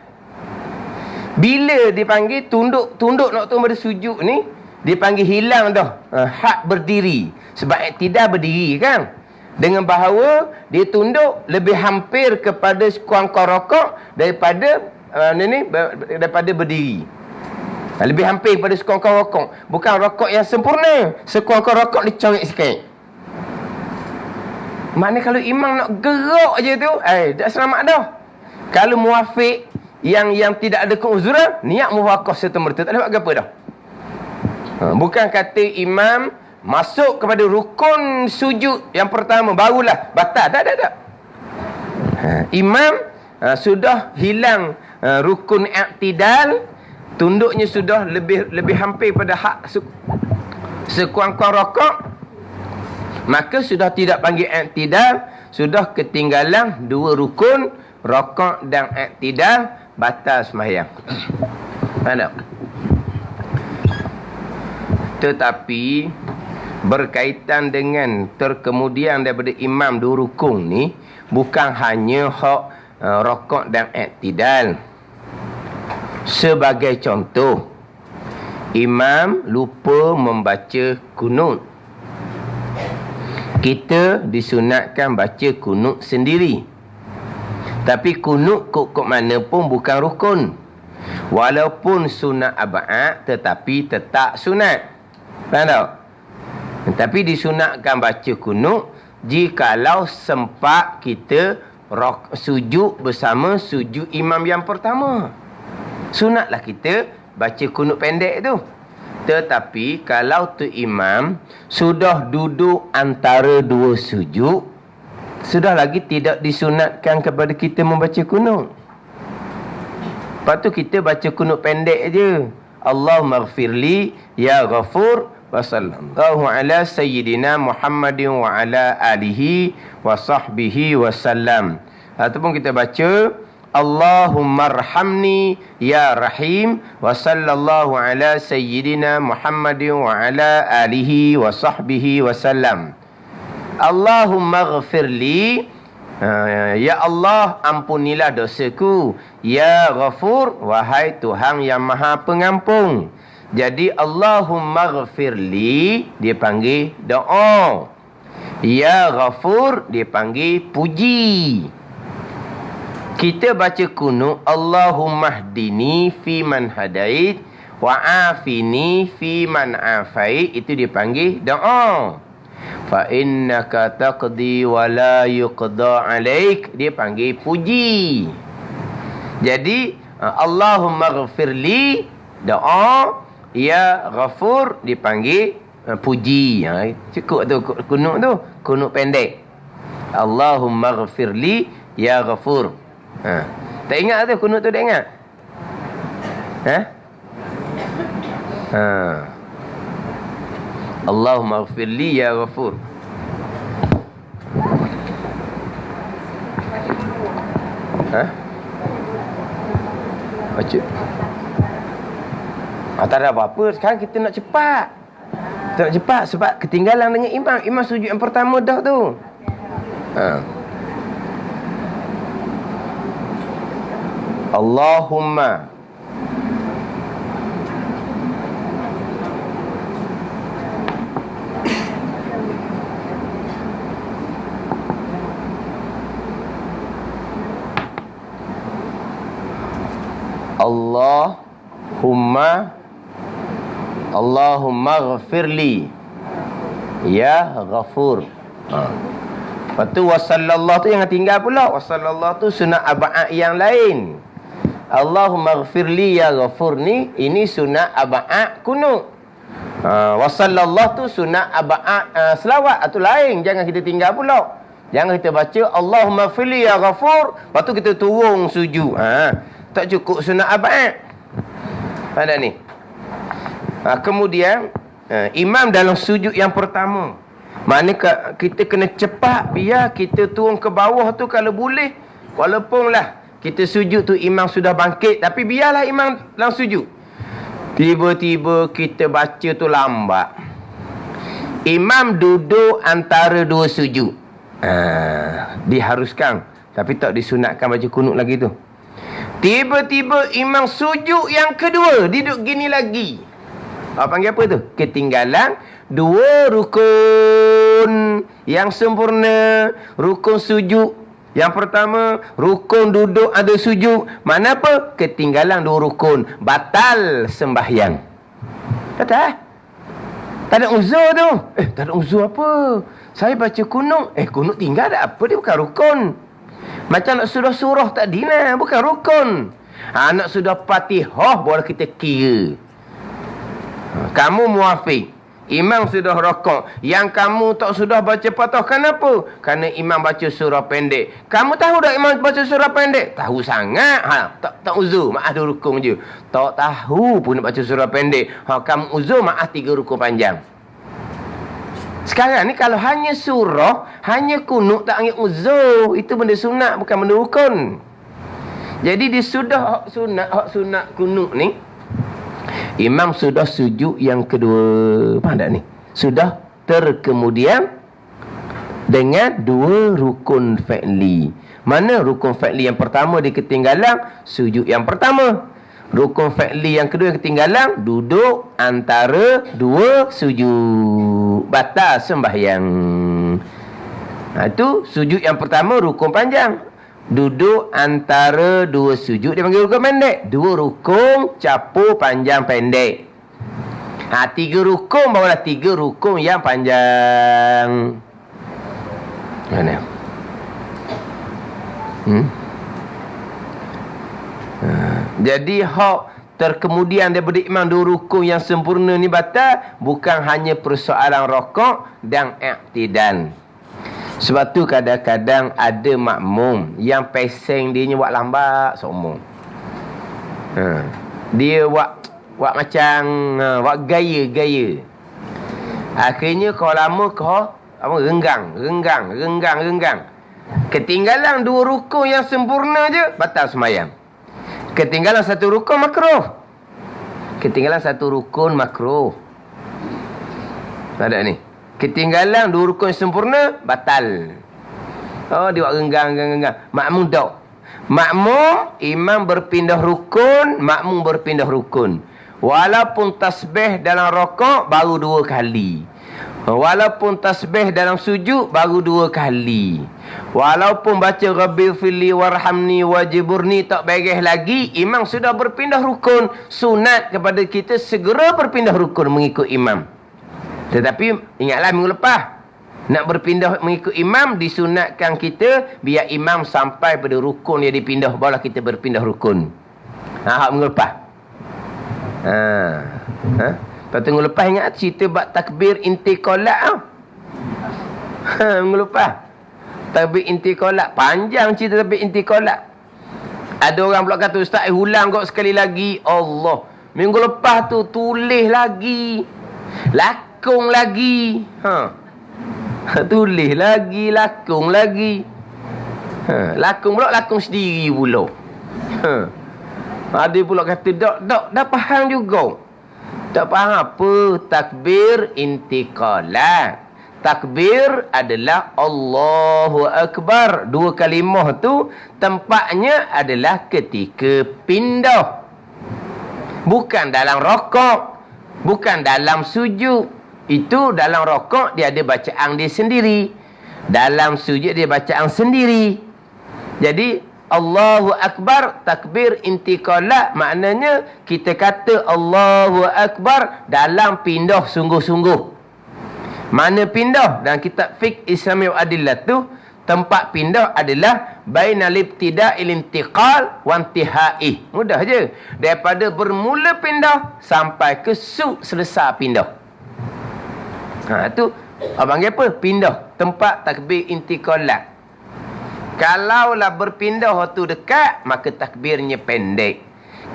Bila dipanggil tunduk nak turun pada sujud ni, dipanggil hilang dah hak berdiri. Sebab iktidal berdiri kan. Dengan bahawa dia tunduk lebih hampir kepada sekuangkau rokok daripada daripada berdiri. Lebih hampir pada sekuangkau rokok. Bukan rokok yang sempurna. Sekuangkau rokok dicorek sikit. Maknanya kalau imam nak gerak je tu, tak selamat dah. Kalau muafiq yang tidak ada keuzuran, niat muwaqaf serta-merta, tak ada apa dah. Bukan kata imam masuk kepada rukun sujud yang pertama barulah batal. Tak. Imam sudah hilang rukun i'tidal, tunduknya sudah lebih hampir pada hak sekuangkau rokok, maka sudah tidak panggil i'tidal, sudah ketinggalan dua rukun rokok dan i'tidal, batal sembahyang. Ada. Tetapi berkaitan dengan terkemudian daripada imam dua rukun ni, bukan hanya hak rokok dan i'tidal. Sebagai contoh, imam lupa membaca kunut. Kita disunatkan baca kunut sendiri. Tapi kunut kok mana pun bukan rukun. Walaupun sunat abad, tetapi tetap sunat. Faham tak? Tapi disunatkan baca kunut jikalau sempat kita sujud bersama sujud imam yang pertama. Sunatlah kita baca kunut pendek tu. Tetapi kalau tu imam sudah duduk antara dua sujud, sudah lagi tidak disunatkan kepada kita membaca kunut. Lepas tu kita baca kunut pendek je. Allahumma ghafirli ya ghafur wa sallallahu ala sayyidina Muhammadin wa ala alihi wa sahbihi wa sallam. Ataupun kita baca Allahumma arhamni ya rahim wa sallallahu ala sayyidina Muhammadin wa ala alihi wa sahbihi wa sallam. Allahumma ghafirli, ya Allah ampunilah dosaku, ya ghafur, wahai Tuhan yang maha pengampun. Jadi Allahumma ghafirli dia panggil doa, ya ghafur dia panggil puji. Kita baca kunut Allahumma hdini fi man hadait wa afini fi man afait, itu dia panggil doa. Fa innaka taqdi wa la yuqda alaik, dia panggil puji. Jadi Allahumma ghafirli doa, ya ghafur dipanggil puji. Cukup tu kunut tu, kunut pendek. Allahumma ghafirli ya ghafur. Tak ingat tu kunut tu, tak ingat? Allahumma ghafirli ya ghafur. Baca. Tak ada apa-apa. Sekarang kita nak cepat. Kita nak cepat sebab ketinggalan dengan imam. Imam sujud yang pertama dah tu. Allahumma Allahumma ghafirli ya ghafur. Lepas tu wasallallahu tu jangan tinggal pula. Wasallallahu tu sunat abad yang lain. Allahumma ghafirli ya ghafur ni, ini sunat abad kunut. Wasallallahu tu sunat abad selawat atau lain, jangan kita tinggal pula. Jangan kita baca Allahumma ghafirli ya ghafur, lepas tu kita turun sujud. Tak cukup sunat abad. Pada ni. Kemudian imam dalam sujud yang pertama, maknanya kita kena cepat biar kita turun ke bawah tu kalau boleh. Walaupun lah kita sujud tu imam sudah bangkit, tapi biarlah imam dalam sujud. Tiba-tiba kita baca tu lambat. Imam duduk antara dua sujud. Diharuskan Tapi tak disunatkan baca kunut lagi tu. Tiba-tiba imam sujud yang kedua, duduk gini lagi. Panggil apa tu? Ketinggalan 2 rukun yang sempurna. Rukun sujud yang pertama, rukun duduk ada sujud. Mana apa? Ketinggalan 2 rukun. Batal sembahyang. Kata? Tak ada uzur tu. Tak ada uzur apa? Saya baca kunut. Kunut tinggal tak apa? Dia bukan rukun. Macam nak surah-surah tadi lah. Bukan rukun. Nak sudah Fatihah boleh kita kira. Kamu muafiq. Imam sudah rokok. Yang kamu tak sudah baca Fatihah. Kenapa? Kerana imam baca surah pendek. Kamu tahu tak imam baca surah pendek? Tahu sangat. Tak uzur. Maaf 2 rukun je. Tak tahu pun nak baca surah pendek. Kamu uzur maaf 3 rukun panjang. Sekarang ni kalau hanya surah, hanya kunut, tak ambil uzur. Itu benda sunat, bukan benda rukun. Jadi dia sudah hak sunat kunut ni, imam sudah sujud yang kedua. Faham tak ni? Sudah terkemudian dengan 2 rukun fi'li. Mana rukun fi'li yang pertama dia ketinggalan? Sujud yang pertama. Rukun fi'li yang kedua ketinggalan, duduk antara 2 sujud. Batal sembahyang. Itu sujud yang pertama rukun panjang. Duduk antara 2 sujud dia panggil rukun pendek. 2 rukun capur panjang pendek. 3 rukun barulah 3 rukun yang panjang. Mana? Jadi hak terkemudian daripada imam 2 rukun yang sempurna ni batal, bukan hanya persoalan rokok dan i'tidal. Sebab tu kadang-kadang ada makmum yang peseng dia buat lambat sokmo. Dia buat macam buat gaya-gaya. Akhirnya kau lama kau renggang. Ketinggalan 2 rukun yang sempurna je batal sembahyang. Ketinggalan 1 rukun makruh. Tak ada ni. Ketinggalan 2 rukun sempurna batal. Dia buat renggang. Makmum tak. Makmum, imam berpindah rukun, makmum berpindah rukun. Walaupun tasbih dalam rokok baru 2 kali. Walaupun tasbih dalam sujud baru 2 kali. Walaupun baca Rabbighfirli warhamni wajiburni tak beres lagi, imam sudah berpindah rukun. Sunat kepada kita segera berpindah rukun mengikut imam. Tetapi ingatlah minggu lepas, nak berpindah mengikut imam, disunatkan kita biar imam sampai pada rukun yang dipindah, barulah kita berpindah rukun. Hak minggu lepas. Lepas tu minggu lepas ingat cerita bab takbir intiqalat. Minggu lepas takbir intiqalat, panjang cerita takbir intiqalat. Ada orang pula kata, ustaz ulang kau sekali lagi. Allah, minggu lepas tu tulis lagi, lakung lagi. Tulis lagi, lakung lagi. Lakung pula lakung sendiri pula. Ada pula kata dah faham juga. Tak faham apa takbir intiqalat. Takbir adalah Allahu Akbar. 2 kalimah tu tempatnya adalah ketika pindah. Bukan dalam rokok, bukan dalam sujud. Itu dalam rokok dia ada bacaan dia sendiri. Dalam sujud dia bacaan sendiri. Jadi Allahu Akbar, takbir intiqalat, maknanya kita kata Allahu Akbar dalam pindah sungguh-sungguh. Mana pindah? Dalam kitab fiqh Islami wa adillah tu, tempat pindah adalah bainal ibtida'il intiqal wa intihai. Mudah je. Daripada bermula pindah sampai ke selesai pindah. Tu abang apa? Pindah. Tempat takbir intiqalat. Kalaulah berpindah tu dekat, maka takbirnya pendek.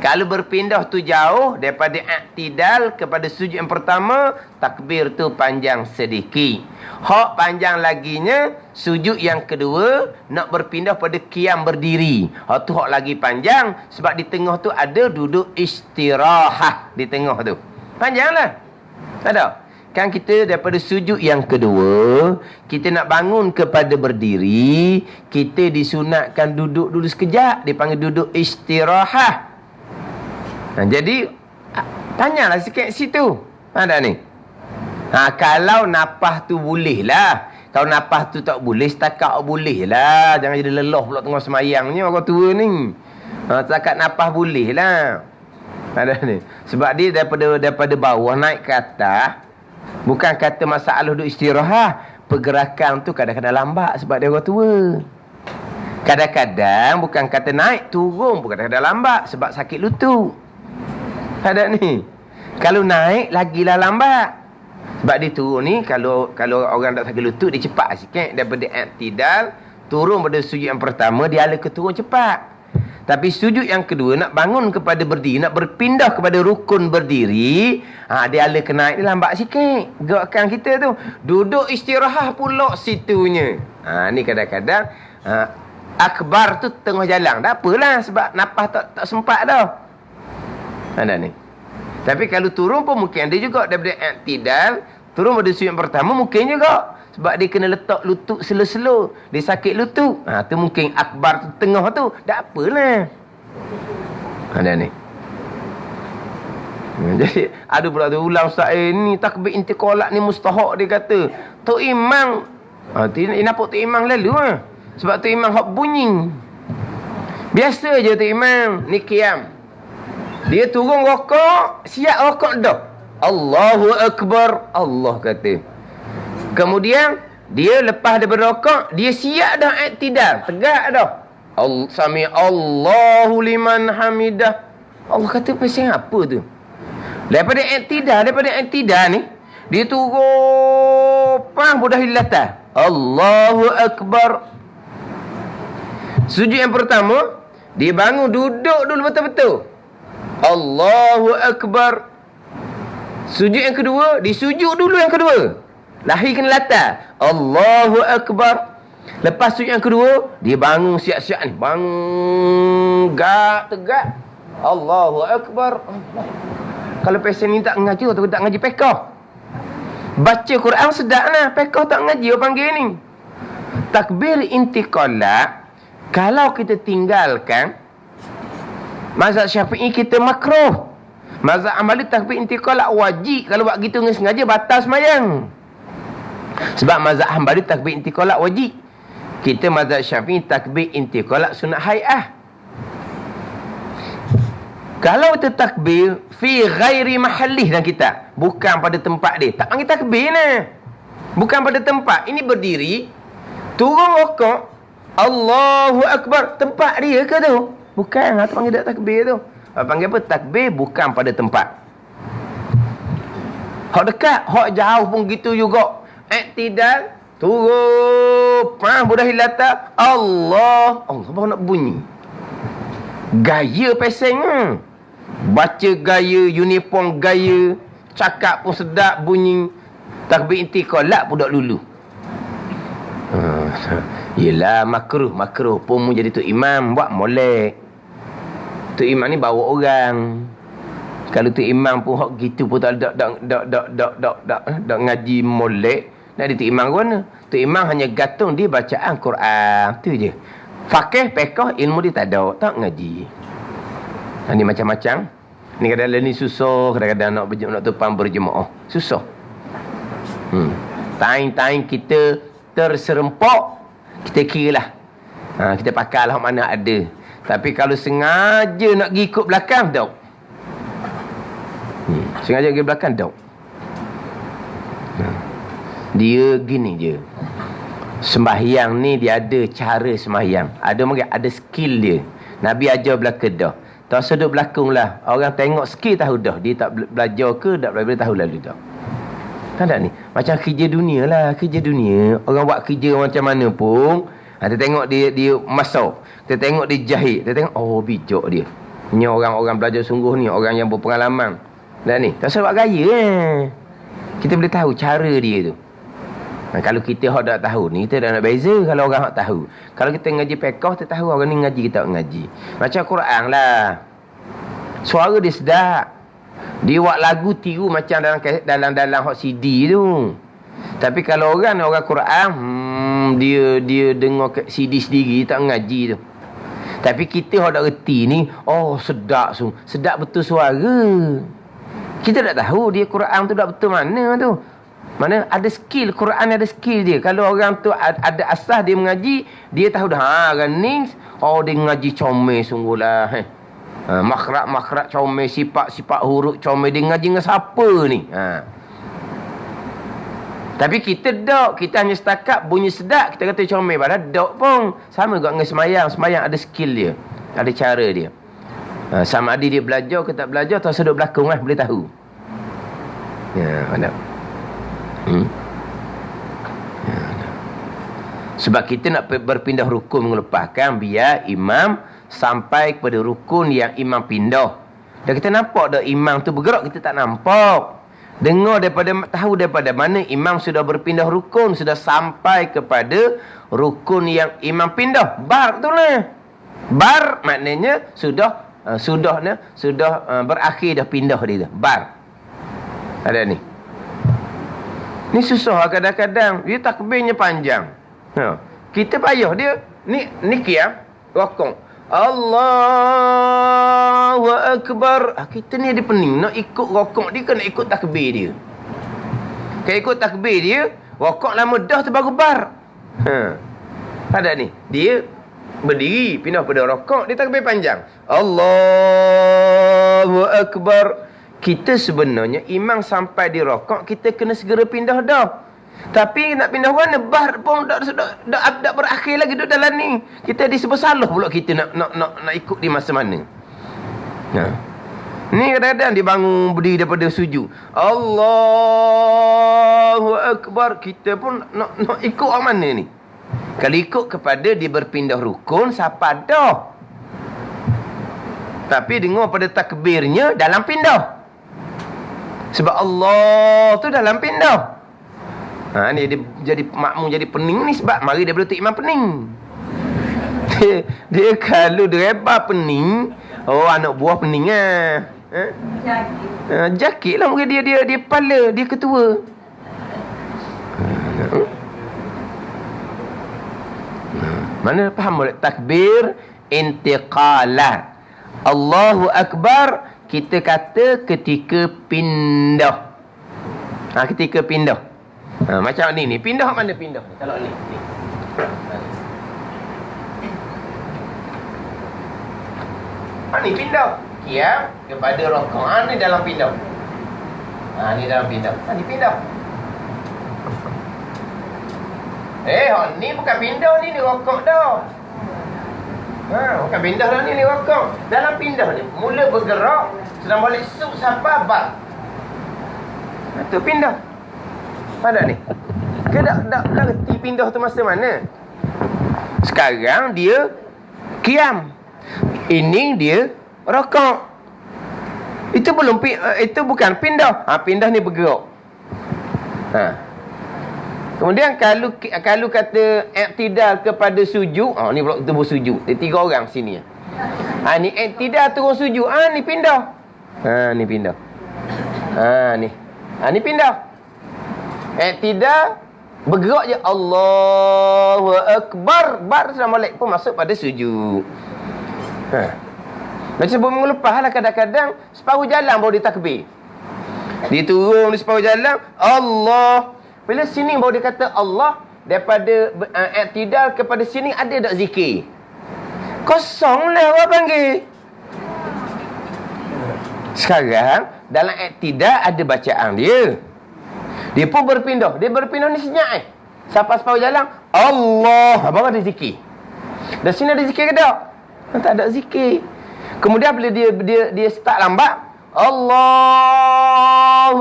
Kalau berpindah tu jauh, daripada i'tidal kepada sujud yang pertama, takbir tu panjang sedikit. Hak panjang laginya, sujud yang kedua, nak berpindah pada qiyam berdiri. Hak tu hak lagi panjang, sebab di tengah tu ada duduk istirahat di tengah tu. Panjanglah. Tak ada. Kan kita daripada sujud yang kedua, kita nak bangun kepada berdiri, kita disunatkan duduk dulu sekejap. Dipanggil duduk istirahat. Jadi, tanyalah sikit situ. Ada ni. Kalau napah tu boleh lah. Kalau napah tu tak boleh, setakat boleh lah. Jangan jadi lelah pula tengah semayang ni orang tua ni. Setakat napah boleh lah. Ada ni. Sebab dia daripada bawah naik ke atas. Bukan kata masalah duduk istirahat. Pergerakan tu kadang-kadang lambat sebab dia orang tua. Kadang-kadang bukan kata naik, turun pun kadang-kadang lambat sebab sakit lutut. Ada ni. Kalau naik, lagilah lambat. Sebab dia turun ni, kalau orang tak sakit lutut, dia cepat sikit. Daripada i'tidal, turun pada sujud yang pertama, dia ala ke turun cepat. Tapi sujud yang kedua, nak bangun kepada berdiri, nak berpindah kepada rukun berdiri, dia ala ke naik, dia lambat sikit. Gerakkan kita tu. Duduk istirahat pula situnya. Ni kadang-kadang, akbar tu tengah jalan. Tak apalah, sebab nafas tak sempat dah. Ada ni. Tapi kalau turun pun mungkin ada juga daripada i'tidal, turun pada sujud yang pertama mungkin juga. Sebab dia kena letak lutut slow-slow. Dia sakit lutut. Tu mungkin akbar tu tengah tu. Tak apalah. Ada ni. Jadi ada pula tu ulang Ustaz, ni takbir intiqalat ni mustahak dia kata. Tok Imam. Nampak Tok Imam lalu Sebab Tok Imam hak bunyi. Biasa je Tok Imam ni qiyam. Dia turun rokok, siap rokok dah. Allahu Akbar. Allah kata. Kemudian, dia lepas daripada rokok, dia siap dah i'tidal. Tegak dah. Sami Allahu liman hamidah. Allah kata pasal apa tu? Daripada i'tidal ni, dia turun, mudah hilata. Allahu Akbar. Sujud yang pertama, dia bangun duduk dulu betul-betul. Allahu Akbar. Sujud yang kedua, disujud dulu yang kedua. Lahir kena latar. Allahu Akbar. Lepas sujud yang kedua, dia bangun siap-siap ni. Bangun tegak. Allahu Akbar. Kalau pesen ni tak ngaji, atau tak ngaji pekah. Baca Quran sedap lah. Pekah tak ngaji, orang panggil ni. Takbir intiqalat, kalau kita tinggalkan, mazhab Syafi'i kita makruh. Mazhab Hambali takbir intiqalat wajib. Kalau buat gitu dengan sengaja, batal semayang. Sebab mazhab Hambali takbir intiqalat wajib. Kita mazhab Syafi'i takbir intiqalat sunat hai'ah. Kalau kita takbir fi ghairi mahallih dalam kitab, bukan pada tempat dia, tak panggil takbir lah. Bukan pada tempat. Ini berdiri, turun rokok, Allahu Akbar, tempat dia ke tu? Bukan, tak panggil takbir tu. Panggil apa? Takbir bukan pada tempat. Hak dekat, hak jauh pun gitu juga. I'tidal, turun, mudah hilata, Allah baru nak bunyi. Gaya peseng. Baca gaya, uniform gaya, cakap pun sedap bunyi. Takbir intiqalat pun dak lulu. Yelah, makruh pun jadi tu imam buat molek. Tu imam ni bawa orang. Kalau tu imam pun hak gitu pun tak ngaji molek. Nak dia tu imam ke mana? Tu imam hanya gantung dia bacaan Quran. Tu je. Fakih, pekah, ilmu dia tak ada. Tak ngaji. Ni macam-macam. Ni kadang-kadang ni susah. Kadang-kadang nak tupang berjemaah. Susah. Time kita terserempak. Kita kira lah. Kita pakai lah mana ada. Tapi kalau sengaja nak pergi ikut belakang, tak. Sengaja pergi belakang, tak. Dia gini je. Sembahyang ni dia ada cara sembahyang. Ada skill dia. Nabi ajar belakang dah. Tak usah duduk belakang lah. Orang tengok skill tahu dah. Dia tak belajar ke, tak belajar tahu lalu dah. Tak ni. Macam kerja dunia lah. Kerja dunia. Orang buat kerja macam mana pun. Kita tengok dia masak. Kita tengok dia jahit. Kita tengok, oh bijak dia. Ni orang-orang belajar sungguh ni. Orang yang berpengalaman. Tak ni. Tak usah buat gaya. Kita boleh tahu cara dia tu. Kalau kita hak tak tahu ni, kita dah nak beza kalau orang hak tahu. Kalau kita ngaji pekah, kita tahu orang ni ngaji, kita tak ngaji. Macam Quran lah. Suara dia sedap. Dia buat lagu tiru macam dalam hot CD tu. Tapi kalau orang Quran, dia dengar CD sendiri, tak ngaji tu. Tapi kita hok dak reti ni, oh sedap sedap betul suara. Kita tak tahu dia Quran tu dak betul mana tu. Mana ada skill, Quran ada skill dia. Kalau orang tu ada asas dia mengaji, dia tahu dah orang ni dia ngaji comel sungguhlah. Makhraj comel, sifat huruf comel, dia ngaji dengan siapa ni? Tapi kita dok, kita hanya setakat bunyi sedap kita kata comel, padahal dok pun sama juga dengan semayang ada skill dia, ada cara dia. Sama ada dia belajar ke tak belajar, atau sudut belakang lah boleh tahu. Ya, ada. Sebab kita nak berpindah rukun mengelepaskan, biar imam sampai kepada rukun yang imam pindah. Dan kita nampak dah imam tu bergerak, kita tak nampak. Tahu daripada mana imam sudah berpindah rukun, sudah sampai kepada rukun yang imam pindah. Bar tu lah. Bar maknanya sudah berakhir, dah pindah dia tu. Bar. Ada ni. Ni susah kadang-kadang. Dia takbirnya panjang. Kita payah dia. Ni qiyam, rukun. Allahu Akbar. Kita ni ada pening. Nak ikut rokok dia ke nak ikut takbir dia? Kalau ikut takbir dia, rokok lama dah tu baru bar. Ada ni. Dia berdiri, pindah pada rokok, dia takbir panjang. Allahu Akbar. Kita sebenarnya imam sampai di rokok, kita kena segera pindah dah. Tapi nak pindah mana, bar pun dak berakhir lagi duduk dalam ni. Kita disebut salah pula kita nak ikut di masa mana. Ni kadang-kadang dia bangun berdiri daripada sujud. Allahu Akbar. Kita pun nak ikut orang mana ni? Kalau ikut kepada dia berpindah rukun, siapa dah. Tapi dengar pada takbirnya dalam pindah. Sebab Allah tu dalam pindah. Ni dia jadi makmum, jadi pening ni sebab mari dia berlutut imam pening. Dia kalau driver pening, anak buah pening ah. Jakit lah mungkin dia kepala, dia ketua. Mana faham boleh takbir intiqalat. Allahu Akbar kita kata ketika pindah. Ketika pindah. Macam ni pindah mana pindah ni? Kalau ni. Ni pindah. Qiyam kepada rukuk. Ni dalam pindah. Ni dalam pindah. Ni pindah. Ni bukan pindah ni rukuk dah. Bukan pindah dah ni rukuk. Dalam pindah ni mula bergerak, sedang balik sub sampai bar. Tu pindah. Ada ni. Ke dah reti pindah tu masa mana? Sekarang dia qiyam. Ini dia rukuk. Itu bukan pindah. Pindah ni bergerak. Kemudian kalau kata i'tidal kepada sujud, ni pula kita bersujud. Dia 3 orang sini. Ni i'tidal turun sujud. Ni pindah. Ni pindah. Ni pindah. I'tidal bergerak je, Allahu Akbar. Bar sudah molek pun masuk pada sujud. Macam sebelum mengelepah lah, kadang-kadang separuh jalan baru dia takbir. Dia turun di separuh jalan, Allah. Bila sini baru dia kata Allah. Daripada i'tidal kepada sini ada tak zikir? Kosong lah orang panggil. Sekarang dalam i'tidal ada bacaan dia. Dia pun berpindah. Dia berpindah ni senyap Sampai separuh jalan, Allah. Baru ada zikir. Dan sini ada zikir ke tak? Tak ada zikir. Kemudian bila dia start lambat, Allahu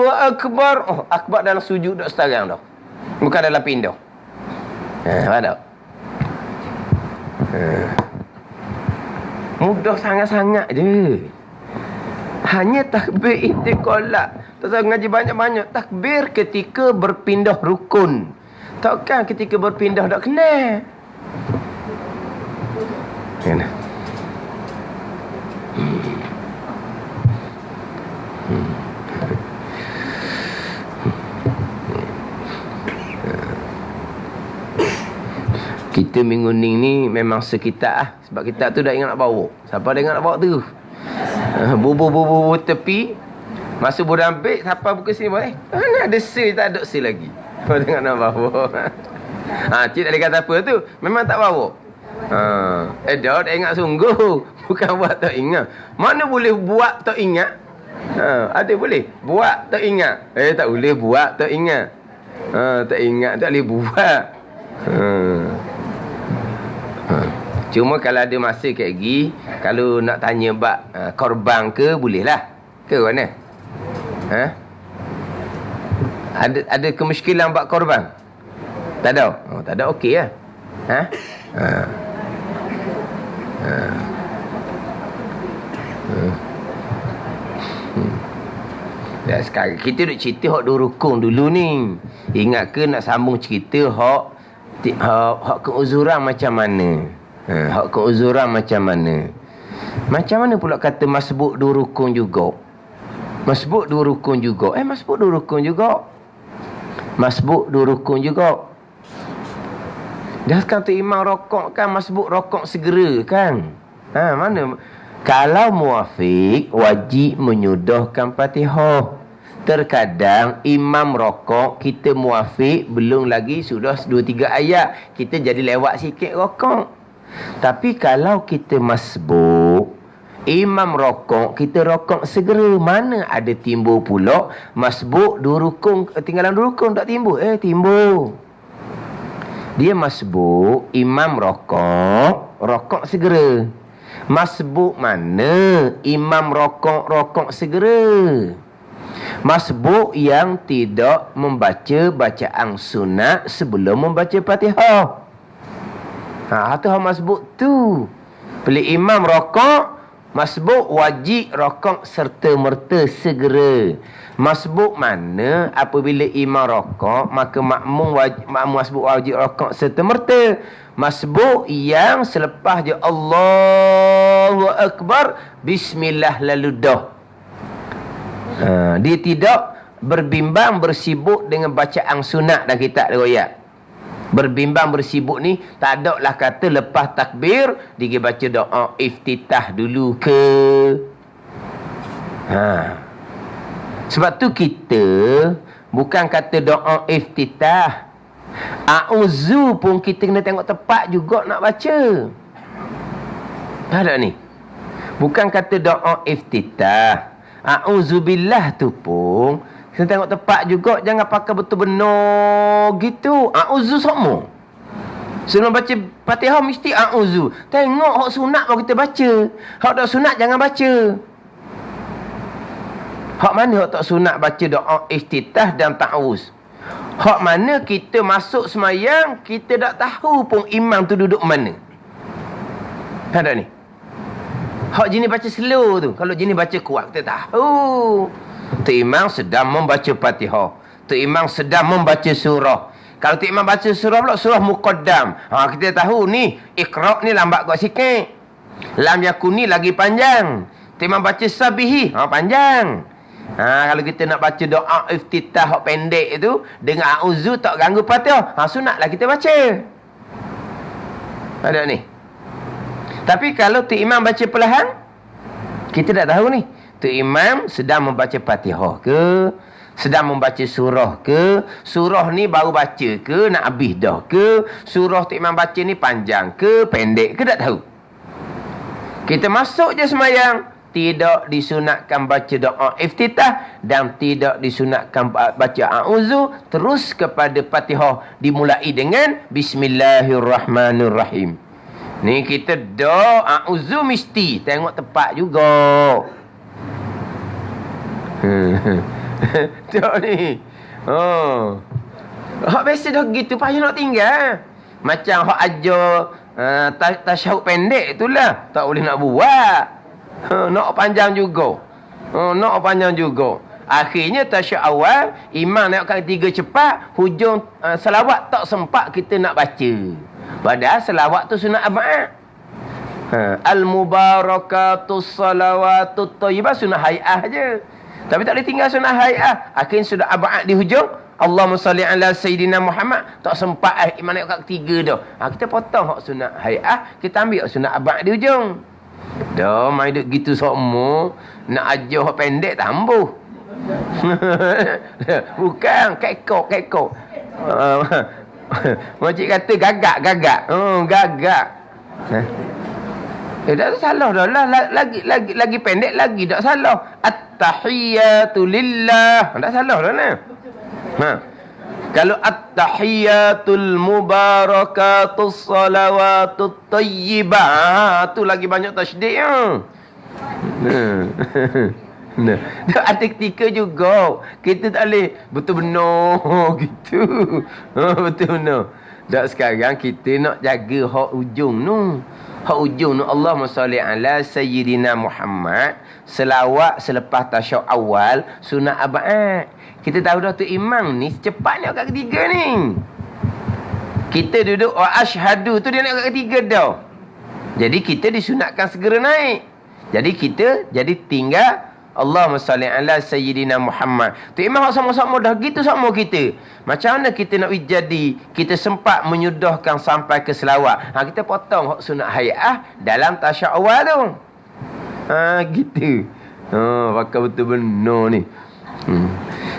Akbar. Akbar dalam sujud tak sekarang dah. Bukan dalam pindah. Faham tak? Mudah sangat-sangat je. Hanya takbir intiqalat. Tak usah ngaji banyak-banyak. Takbir ketika berpindah rukun. Takkan ketika berpindah tak kena. Kena. Kita minggu ni memang sekitar lah. Sebab kita tu dah ingat nak bawa. Siapa dah ingat nak bawa tu? Bubu tepi. Masa bodoh ambil, siapa buka sini boleh? Mana ada sale, tak ada sale lagi. Kau tengok nak bawa. Cik tak ada kata apa tu. Memang tak bawa. Dah ingat sungguh. Bukan buat tak ingat. Mana boleh buat tak ingat? Ada boleh? Buat tak ingat. Tak boleh buat tak ingat. Tak ingat tak boleh buat. Cuma kalau ada masa kat lagi, kalau nak tanya bab korban ke, bolehlah. Ke mana? Ada kemusykilan bab korban? Tak ada. Tak ada, okey lah. Sekarang kita duk cerita hak dua rukun dulu ni. Ingat ke nak sambung cerita hak keuzuran macam mana? Hak keuzuran macam mana? Macam mana pula kata masbuk dua rukun juga? Masbuk dua rukun juga. Masbuk dua rukun juga. Masbuk dua rukun juga. Dah kata imam rokok kan, masbuk rokok segera kan? Mana? Kalau muafiq, wajib menyudahkan Fatihah. Terkadang imam rokok, kita muafiq, belum lagi sudah 2-3 ayat. Kita jadi lewat sikit rokok. Tapi kalau kita masbuk, imam rokok, kita rokok segera. Mana ada timbul pula masbuk 2 rukun, tinggalan 2 rukun tak timbul? Timbul. Dia masbuk, imam rokok segera. Masbuk mana imam rokok segera? Masbuk yang tidak membaca bacaan sunat sebelum membaca Fatihah. Itu masbuk tu. Bila imam rokok, masbuk wajib rokok serta-merta segera. Masbuk mana apabila imam rokok, maka makmum masbuk wajib rokok serta-merta. Masbuk yang selepas je Allahu Akbar, bismillah lalu dah. Dia tidak berbimbang bersibuk dengan bacaan sunat dan kitab riwayat. Berbimbang bersibuk ni tak ada lah kata lepas takbir dia baca doa iftitah dulu ke. Sebab tu kita bukan kata doa iftitah, a'udzu pun kita kena tengok tepat juga nak baca. Ada ni. Bukan kata doa iftitah, a'udzubillah tu pun kena tengok tepat juga. Jangan pakai betul benar gitu. A'udzu semua. Sebelum baca Fatihah mesti a'udzu. Tengok hak sunat baru kita baca. Hak tak sunat jangan baca. Hak mana hak tak sunat baca doa iftitah dan ta'awuz? Hak mana kita masuk semayang, kita tak tahu pun imam tu duduk mana. Ada ni. Hak jenis baca slow tu. Kalau jenis baca kuat, kita tahu. Tu imam sedang membaca Fatihah. Tu imam sedang membaca surah. Kalau tu imam baca surah pula, surah muqaddam. Kita tahu ni, Iqra' ni lambat kuat sikit. Lam yakun ni lagi panjang. Tu imam baca sabihi, panjang. Kalau kita nak baca doa iftitah hak pendek itu dengan a'udzu tak ganggu Fatihah, sunatlah kita baca. Ada ni. Tapi kalau tu imam baca perlahan, kita tak tahu ni. Tu imam sedang membaca Fatihah ke, sedang membaca surah ke, surah ni baru baca ke, nak habis dah ke, surah tu imam baca ni panjang ke, pendek ke, tak tahu. Kita masuk je semayang, tidak disunatkan baca doa iftitah dan tidak disunatkan baca a'udzu, terus kepada Fatihah dimulai dengan bismillahirrahmanirrahim. Ni kita doa a'udzu mesti tengok tepat juga. Tak ni. Hak biasa dah gitu payah nak tinggal. Macam hak ajar tasyahud pendek itulah tak boleh nak buat. Nak panjang juga. Nak panjang juga. Akhirnya tasyahud awal, imam nak kali 3 cepat, hujung selawat tak sempat kita nak baca. Padahal selawat tu sunat abad. Al-mubarakatus salawatut thayyibah sunat hai'ah je. Tapi tak boleh tinggal sunat hai'ah. Akhirnya sudah abad di hujung, Allahumma salli ala Sayyidina Muhammad, tak sempat imam nak kat ketiga dah. Kita potong hak sunat hay'ah, kita ambil hak sunat abad di ujung. Dah mai duk gitu semua, nak ajar hak pendek tambuh. Bukan kekok. Makcik kata gagak. Gagak. Tak salah dah lah. Lagi pendek lagi tak salah. At-tahiyatu lillah. Tak salah dah lah. Kalau at-tahiyatul mubarakatus salawatut tayyibah, tu lagi banyak tasydid ya. Nah, ada ketika juga kita tak boleh betul benar gitu. Betul benar. Tak, sekarang kita nak jaga hak ujung tu. Hak ujung tu Allahumma salli ala Sayyidina Muhammad, selawat selepas tasyahud awal, sunat abad. Kita tahu dah tu imam ni secepatnya kat ketiga ni. Kita duduk asyhadu tu dia nak kat ketiga dah. Jadi kita disunatkan segera naik. Jadi kita tinggal Allahumma salli ala Sayyidina Muhammad. Tu imam sama-sama dah gitu sama kita. Macam mana kita nak jadi kita sempat menyudahkan sampai ke selawat. Kita potong hak sunat hay'ah dalam tasyahud awal tu. Gitu. Pakai betul benar ni.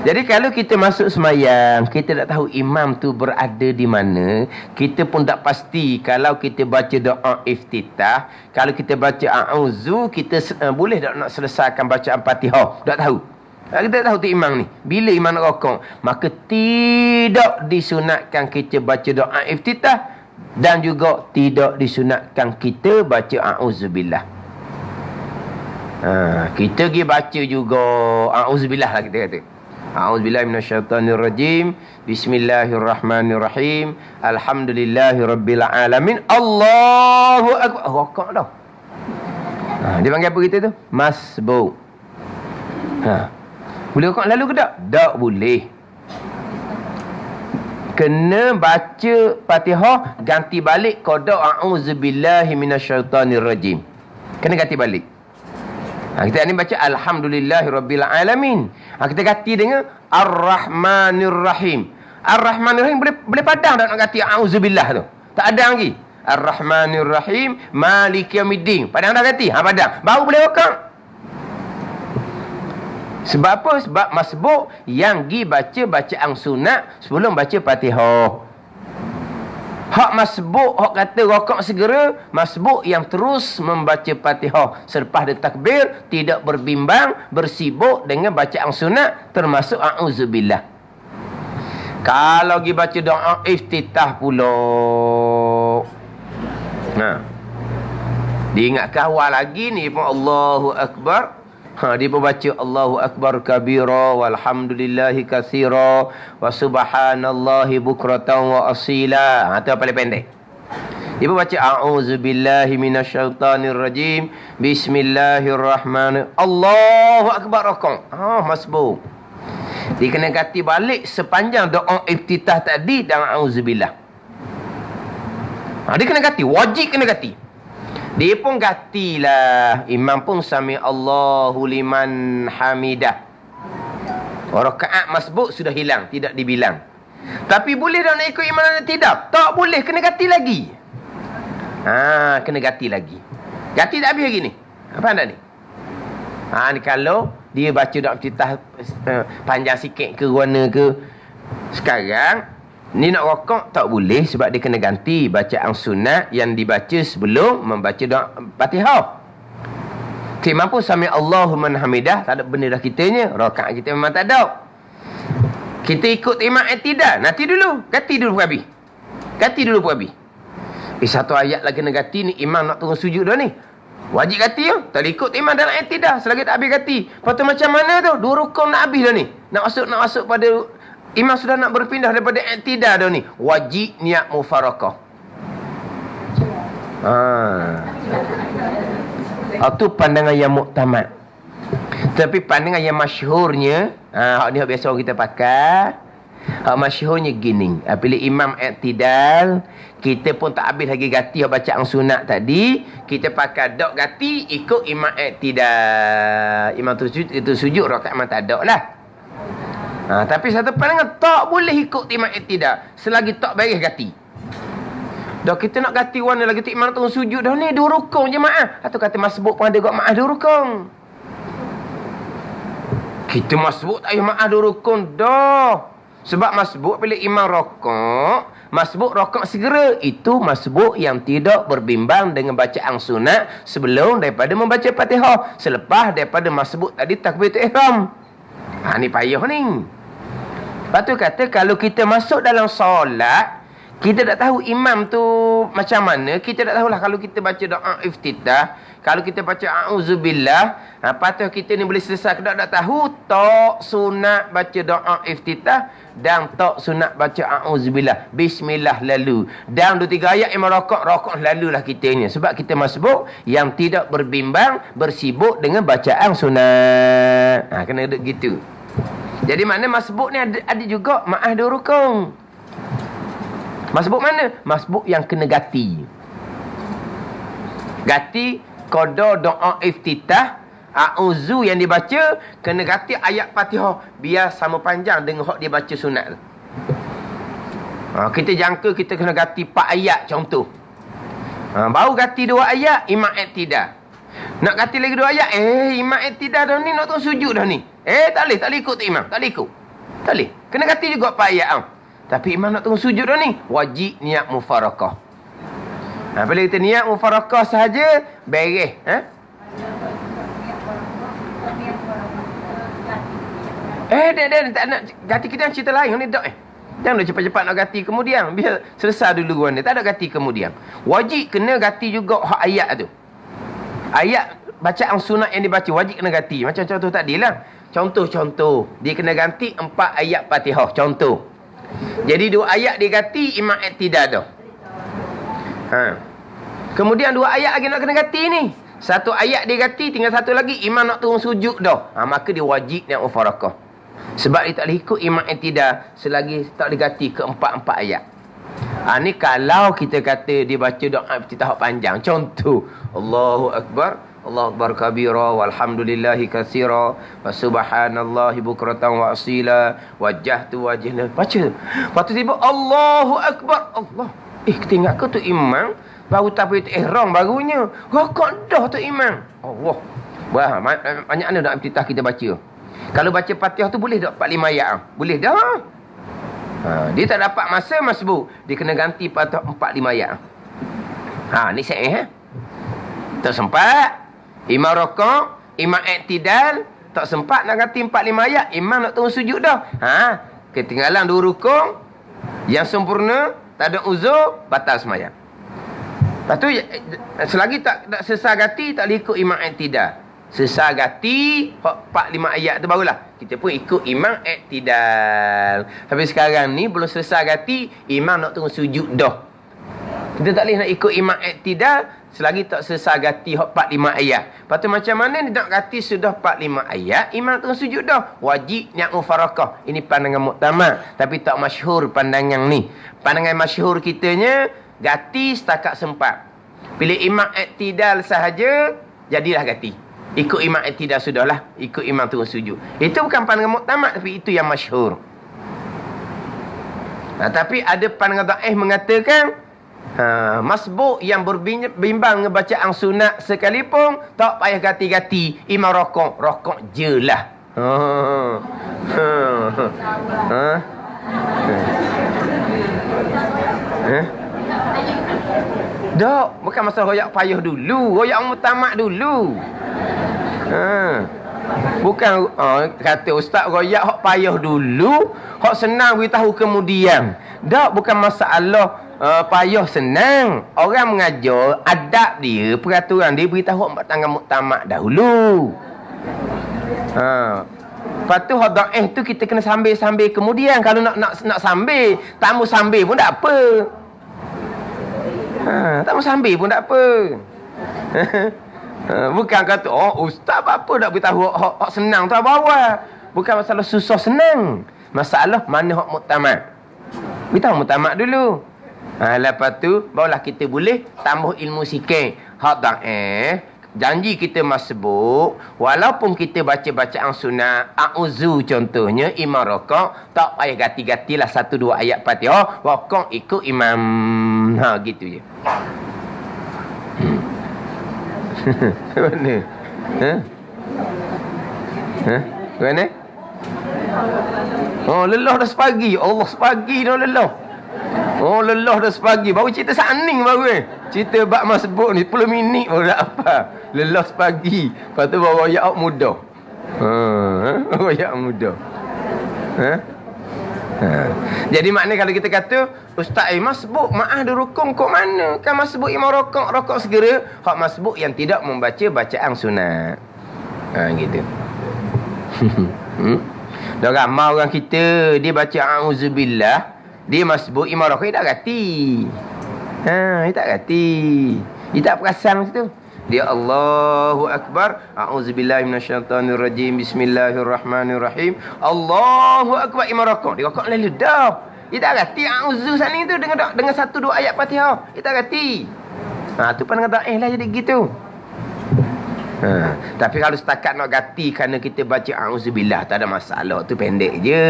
Jadi kalau kita masuk semayang, kita tak tahu imam tu berada di mana, kita pun tak pasti. Kalau kita baca doa iftitah, kalau kita baca a'udzu, kita boleh tak nak selesaikan bacaan Fatihah? Tak tahu. Kita tak tahu tu imam ni. Bila imam nak rokok, maka tidak disunatkan kita baca doa iftitah dan juga tidak disunatkan kita baca a'udzubillah. Kita pergi baca juga a'udzubillah lah kita kata. A'udzubillahi minasyaitonirrajim. Bismillahirrahmanirrahim. Alhamdulillahirabbil alamin. Allahu akbar. Rokok dah. Dia panggil apa kita tu? Masbuk. Boleh rokok lalu ke tak? Tak boleh. Kena baca Fatihah, ganti balik qada a'udzubillahi minasyaitonirrajim. Kena ganti balik. Kita ni baca Alhamdulillahirabbil alamin. Kita ganti dengan Ar-Rahmanir-Rahim. Ar-Rahmanir-Rahim boleh padang tak nak ganti a'udzubillah tu? Tak ada lagi. Ar-Rahmanir-Rahim Maliki Yaumiddin. Padang dah ganti. Padang. Baru boleh rokok. Sebab apa? Sebab masbuk yang pergi baca bacaan sunat sebelum baca Fatihah. Hak masbuk, hak kata rokok segera, masbuk yang terus membaca Fatihah selepas dia takbir, tidak berbimbang, bersibuk dengan bacaan sunat termasuk a'udzubillah. Kalau pergi baca doa iftitah pula, diingatkan awal lagi ni pun Allahu Akbar. Dia pun baca Allahu Akbar kabira walhamdulillahi katsira wa subhanallahi bukratan wa asila. Itu paling pendek. Dia pun baca a'udzubillahi minasyaitonirrajim. Bismillahirrahmanirrahim. Allahu Akbar rokong. Masbuk. Dia kena ganti balik sepanjang doa iftitah tadi dan a'udzubillah. Dia kena ganti, wajib kena ganti. Dia pun gantilah. Imam pun sami Allahu liman hamidah. Rakaat masbuk sudah hilang, tidak dibilang. Tapi boleh tak nak ikut imam dan tidak? Tak boleh, kena ganti lagi. Kena ganti lagi. Ganti tak habis lagi ni. Apa anda ni? Ni kalau dia baca doa iftitah panjang sikit ke warna ke. Sekarang ni nak rokok tak boleh sebab dia kena ganti bacaan sunat yang dibaca sebelum membaca doa Fatihah. Imam pun sami Allahu liman hamidah, tak ada benda dah kitanya. Rakaat kita memang tak ada. Kita ikut imam i'tidal. Nanti dulu, ganti dulu pun habis. Ganti dulu pun habis. Satu ayat lagi kena ganti ni, imam nak turun sujud dah ni. Wajib ganti ya. Tak ikut imam dalam i'tidal selagi tak habis ganti. Lepas tu macam mana tu? 2 rukun nak habis dah ni. Nak masuk pada imam sudah nak berpindah daripada i'tidal dah ni. Wajib niat mufarakah. Itu pandangan yang muktamad. Tapi pandangan yang masyhurnya, hak ni hak biasa orang kita pakai. Hak masyhurnya gini. Bila imam i'tidal, kita pun tak habis lagi ganti hak bacaan sunat tadi, kita pakai dok ganti ikut imam i'tidal. Imam tu sujud, itu sujud rakaat memang tak ada lah. Tapi satu pandangan tak boleh ikut imam iktidal selagi tak beres gati. Dah kita nak gati warna lagi tu imam tu sujud dah ni dua rukun jemaah. Atau kata masbuk pun ada kat maaf dua rukun. Kita masbuk tak payah maaf dua rukun dah. Sebab masbuk bila imam rokok, masbuk rokok segera. Itu masbuk yang tidak berbimbang dengan bacaan sunat sebelum daripada membaca Fatihah. Selepas daripada masbuk tadi takbiratul ihram. Ni payah ni. Lepas tu kata kalau kita masuk dalam solat, kita tak tahu imam tu macam mana. Kita tak tahulah kalau kita baca doa iftitah. Kalau kita baca a'udzubillah, patut kita ni boleh selesai ke tak tahu. Tak sunat baca doa iftitah dan tak sunat baca a'udzubillah. Bismillah lalu. Dan 2-3 ayat imam rokok lalulah kita ni. Sebab kita masbuk yang tidak berbimbang, bersibuk dengan bacaan sunat. Kena duduk gitu. Jadi mana masbuk ni ada juga maaf dua rukun. Masbuk mana? Masbuk yang kena gati. Gati qada doa iftitah, a'udzu yang dibaca kena gati ayat Fatihah biar sama panjang dengan hak dia baca sunat. Kita jangka kita kena gati 4 ayat contoh. Baru gati 2 ayat imam iktidal. Nak gati lagi 2 ayat, imam iktidal dah ni nak turun sujud dah ni. Tak boleh ikut tu imam, tak boleh ikut. Tak boleh. Kena gati juga 4 ayat. Tapi imam nak turun sujud dah ni, wajib niat mufarakah. Bila kita niat mufarakah sahaja, beres. Tak nak gati kita cerita lain ni dak. Jangan cepat-cepat nak gati kemudian. Biar selesai dulu ni. Tak ada gati kemudian. Wajib kena gati juga hak ayat tu. Ayat bacaan sunat yang dibaca wajib kena gati. Macam contoh tadi lah. Contoh. Dia kena ganti 4 ayat Fatihah. Contoh. Jadi 2 ayat dia ganti imam iktidal tu. Kemudian 2 ayat lagi nak kena ganti ni. 1 ayat dia ganti, tinggal 1 lagi imam nak turun sujud dah. Maka dia wajib niat mufarakah. Sebab dia tak boleh ikut imam iktidal selagi tak boleh ganti ke 4 ayat. Ni kalau kita kata dia baca doa iftitah panjang. Contoh, Allahu Akbar. Allahu Akbar kabira walhamdulillahi katsira wa subhanallahi bukratan wa asila wajjahtu wajhna. Baca. Lepas tu tiba Allahu Akbar. Allah. Kita ingat ke tu imam baru takbiratul ihram barunya. Rokok dah tu imam. Allah. Wah, banyak mana doa iftitah kita baca. Kalau baca Fatihah tu boleh tak 4-5 ayat? Boleh dah. Dia tak dapat masa masbuk. Dia kena ganti Fatihah 4-5 ayat. Ni saya tak sempat. Imam rokok, imam iktidal, tak sempat nak ganti 4-5 ayat. Imam nak turun sujud dah. Ketinggalan 2 rukun yang sempurna, tak ada uzur, batal sembahyang. Lepas tu, selagi tak selesai ganti, tak boleh ikut imam iktidal. Selesai ganti 4-5 ayat tu barulah kita pun ikut imam iktidal. Tapi sekarang ni belum selesai ganti, imam nak turun sujud dah. Kita tak boleh nak ikut imam iktidal selagi tak selesai ganti 4-5 ayat. Lepas tu macam mana dia nak ganti sudah 4-5 ayat, imam turun sujud dah. Wajib niat mufarakah. Ini pandangan muktamad. Tapi tak masyhur pandangan ni. Pandangan masyhur kitanya, ganti setakat sempat. Bila imam iktidal sahaja, jadilah ganti. Ikut imam iktidal sudahlah. Ikut imam turun sujud. Itu bukan pandangan muktamad, tapi itu yang masyhur. Tapi ada pandangan dhaif mengatakan, masbuk yang berbimbang ngebacaan sunat sekalipun tak payah ganti-ganti imam rokok je lah. Dok, bukan masalah royak payah dulu, royak mutamak dulu. Bukan kata ustaz royak hak payah dulu, hak senang beritahu kemudian. Dok, bukan masalah payah senang. Orang mengajar adab dia, peraturan dia beritahu empat tangan muktamad dahulu. Lepas tu hadaih tu kita kena sambil-sambil kemudian. Kalau nak sambil, tak mau sambil pun tak apa. Tak mau sambil pun tak apa. Bukan kata ustaz apa nak beritahu hak senang tu bawah. Bukan masalah susah senang. Masalah mana hak muktamad. Beritahu muktamad dulu. Lepas tu barulah kita boleh tambah ilmu sikit. Hak janji kita masbuk, walaupun kita baca bacaan sunat a'udzu contohnya imam rokok, tak payah ganti-gantilah 1-2 ayat Fatihah, rokok ikut imam. Ha gitu je. Mana? Ha? Ha? Mana? Oh, lelah dah sepagi. Allah, sepagi dah lelah. Oh, lelah dah sepagi. Baru cerita saning baru cerita bab masbuk ni 10 minit baru tak apa. Lelah sepagi. Lepas tu bawa ayat mudah. Bawa ayat mudah. Jadi maknanya kalau kita kata ustaz masbuk maaf ada rukun kok mana? Kan masbuk imam rokok segera. Hak masbuk yang tidak membaca bacaan sunat. Gitu. Dah ramai orang kita dia baca a'udzubillah, dia masbuk imam rokok dia tak gati. Dia tak gati. Dia tak perasan situ. Dia Allahu Akbar, a'udzubillahi minasyaitonirrajim, bismillahirrahmanirrahim. Allahu Akbar imam rokok. Dia rokok lalu dah. Dia tak gati a'udzu sana tu dengan 1-2 ayat Fatihah. Dia tak gati. Tu pandangan lah jadi gitu. Tapi kalau setakat nak ganti kerana kita baca a'udzubillah, tak ada masalah. Tu pendek je.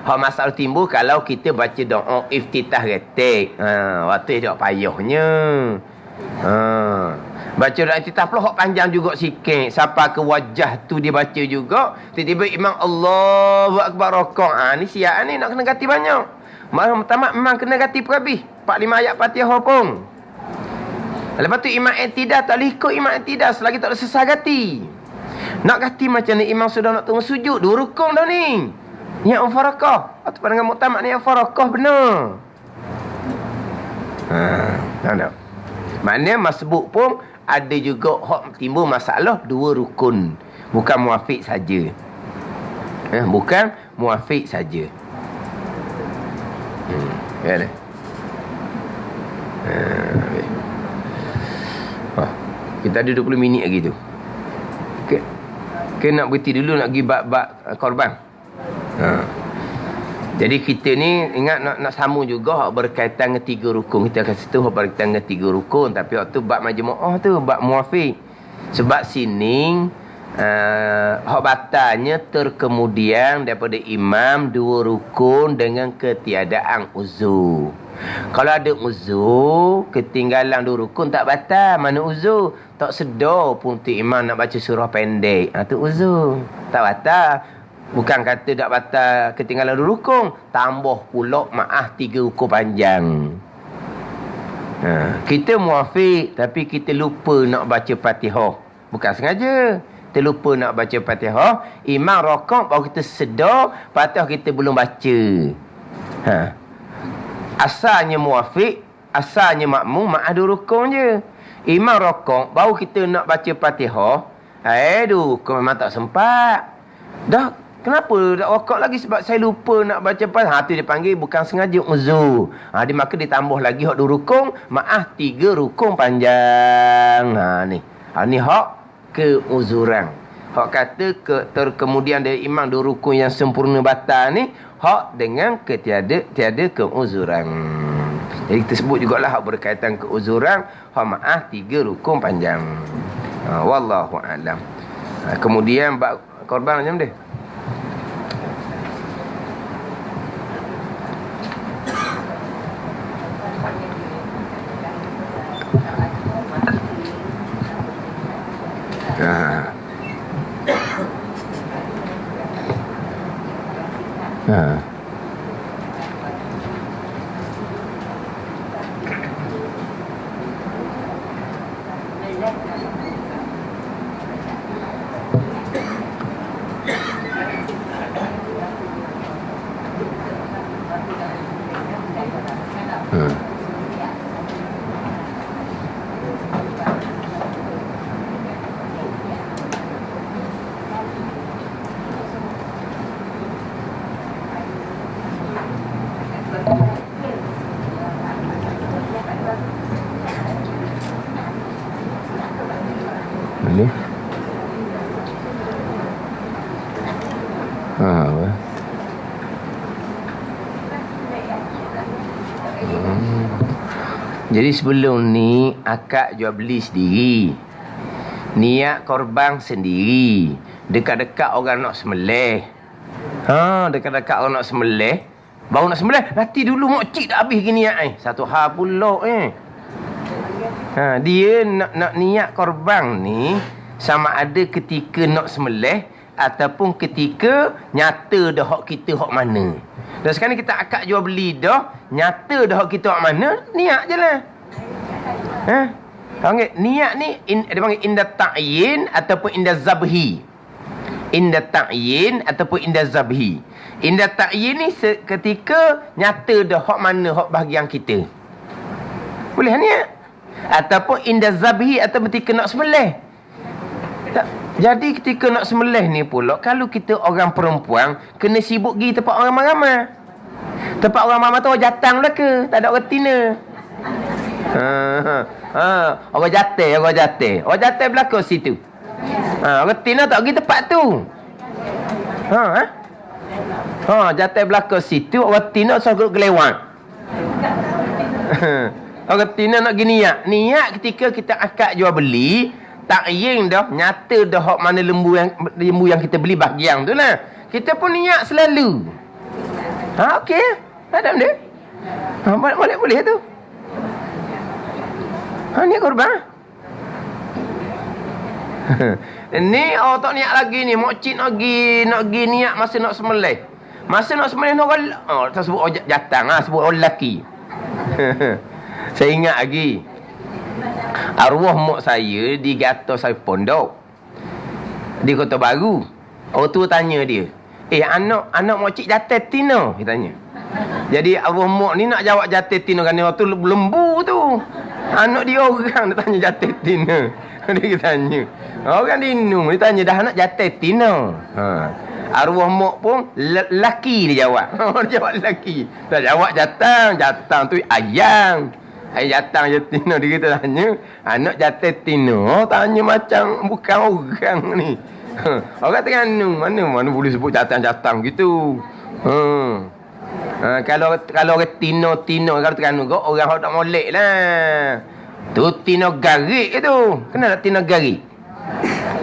Hak masalah timbul kalau kita baca doa iftitah retik. Waktu tak payahnya. Baca doa iftitah pula hak panjang juga sikit. Sampai ke wajah tu dia baca juga. Tiba-tiba imam Allahu Akbar rokok. Ni siap ni nak kena ganti banyak. Tamat memang kena ganti perhabis. 4-5 ayat Fatihah pun. Lepas tu imam i'tidal tak boleh ikut imam i'tidal selagi tak ada selesai ganti. Nak ganti macam ni imam sudah nak tunggu sujud 2 rukun dah ni. Yang mufarakah. Atau pandangan muktamad ni yang mufarakah benar. Tak. Maknanya masbuk pun ada juga hak timbul masalah 2 rukun. Bukan muafiq saja. Bukan muafiq saja. Ya dah. Kita ada 20 minit lagi tu. Okey, nak berhenti dulu nak pergi bab korban. Jadi kita ni ingat nak sambung juga hak berkaitan dengan 3 rukun. Kita akan situ hak berkaitan dengan 3 rukun, tapi waktu bab majmu'ah tu bab muafiq. Sebab sini hak batalnya terkemudian daripada imam 2 rukun dengan ketiadaan uzur. Kalau ada uzur, ketinggalan 2 rukun tak batal. Mana uzur? Tak sedar pun tu imam nak baca surah pendek. Tu uzur. Tak batal. Bukan kata tak batal ketinggalan 2 rukun. Tambah pula maaf 3 rukun panjang. Kita muafiq tapi kita lupa nak baca Fatihah. Bukan sengaja. Kita lupa nak baca Fatihah. Imam rokok baru kita sedar Fatihah kita belum baca. Asalnya muafiq, asalnya makmum, maaf 2 rukun je. Imam rokok, baru kita nak baca Fatihah. Rukun memang tak sempat. Dah, kenapa tak rokok lagi? Sebab saya lupa nak baca Fatihah. Tu dia panggil bukan sengaja uzur. Dia maka ditambah lagi hak 2 rukun, maaf 3 rukun panjang. Ni hak keuzuran. Hak kata terkemudian dari imam 2 rukun yang sempurna batal ni, hak dengan tiada keuzuran. Jadi kita sebut jugalah hak berkaitan keuzuran, hak maaf 3 rukun panjang. Wallahu a'lam. Kemudian bab korban macam dia. Boleh. Jadi sebelum ni akak jual beli sendiri. Niat korban sendiri. Dekat-dekat orang nak sembelih. Dekat-dekat orang nak sembelih. Baru nak sembelih, nanti dulu mokcik dah habis gini niat Satu hal pula dia nak niat korban ni sama ada ketika nak sembelih ataupun ketika nyata dah hak kita hak mana. Dan sekarang kita akad jual beli dah, nyata dah hak kita hak mana, niat je lah. Panggil niat ni dia panggil inda ta'yin ataupun inda zabhi. Inda ta'yin ataupun inda zabhi. Inda ta'yin ni ketika nyata dah hak mana hak bahagian kita. Boleh niat. Ataupun inda zabhi atau ketika nak sembelih. Jadi ketika nak sembelih ni pula, kalau kita orang perempuan kena sibuk pergi tempat orang ramai-ramai. Tempat orang ramai tu orang jatang belaka, tak ada orang tina. Orang jatah Orang jatah belaka situ. Orang tina tak pergi tempat tu. Jatah belaka situ, orang tina suruh gelewang. Orang tina nak pergi niat ketika kita akad jual beli, ta'yin dah, nyata dah hak mana lembu yang kita beli bahagian tu lah. Kita pun niat selalu. Okey. Tak ada benda. Boleh tu. Niat korban. Ni tak niat lagi ni. Mokcik nak pergi niat masa nak sembelih. Masa nak sembelih nak tak sebut orang jatang sebut orang lelaki. Saya ingat lagi. Arwah mak saya di Gata saya pondok. Di Kota Baru. Orang tua tanya dia, anak mokcik jatah tina? Dia tanya. Jadi arwah mak ni nak jawab jatah tina kan waktu lembu tu. Anak dia orang dia tanya jatah tina. Dia tanya. Orang dinung dia tanya dah anak jatah tina. Arwah mak pun lelaki dia jawab. Dia jawab lelaki. Tak jawab jatang tu ayang. Jatang jatina dia kita tanya, anak jatah tina, tanya macam bukan orang ni. Orang Terengganu mana boleh sebut jatang gitu. Kalau orang tina kalau Terengganu kau orang hok tak molek lah. Tu tina garik tu. Kenal tak tina garik?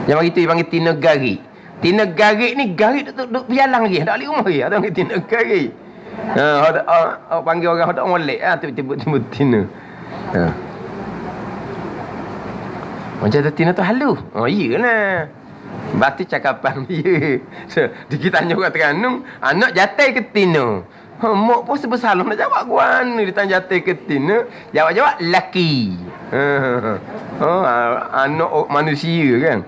Yang begitu dia panggil tina garik. Tina garik ni garik duk berjalan lagi, tak balik rumah lagi. Ada panggil tina garik. Panggil orang hok tak molek tu tiba-tiba tina. Macam tina tu halu. Iyalah. Berarti cakapan dia. Dia tanya orang Terengganu, anak jatah ke tina? Mak pun sebesalah nak jawab guana. Dia tanya jatah ke tina, jawab laki. Anak manusia kan.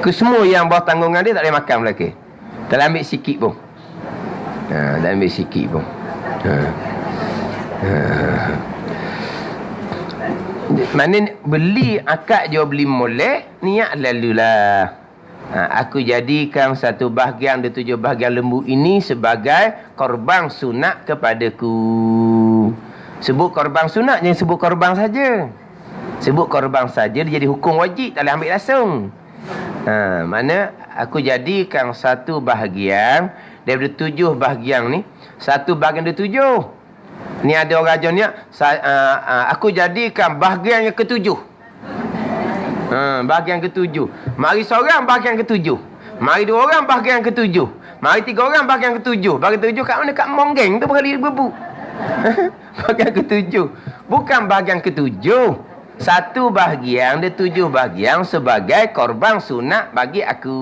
Kesemua yang bawah tanggungan dia tak boleh makan lelaki. Tak boleh ambil sikit pun. Tak ambil sikit pun. Mana beli akad jual beli molek, niat lalulah. Aku jadikan satu bahagian dari 7 bahagian lembu ini sebagai korban sunat kepadaku. Sebut korban sunat, jangan sebut korban saja. Sebut korban saja dia jadi hukum wajib, tak boleh ambil langsung. Mana aku jadikan satu bahagian daripada 7 bahagian ni, satu bahagian dari 7. Ni ada orang raja ni, aku jadikan bahagian yang ke-7. Bahagian ke-7. Mari seorang bahagian ke-7. Mari 2 orang bahagian ke-7. Mari 3 orang bahagian ke-7. Bahagian ke-7 kat mana? Kat Monggeng tu berkali bebu. Bahagian ke-7. Bukan bahagian ke-7. Satu bahagian dia 7 bahagian sebagai korban sunat bagi aku.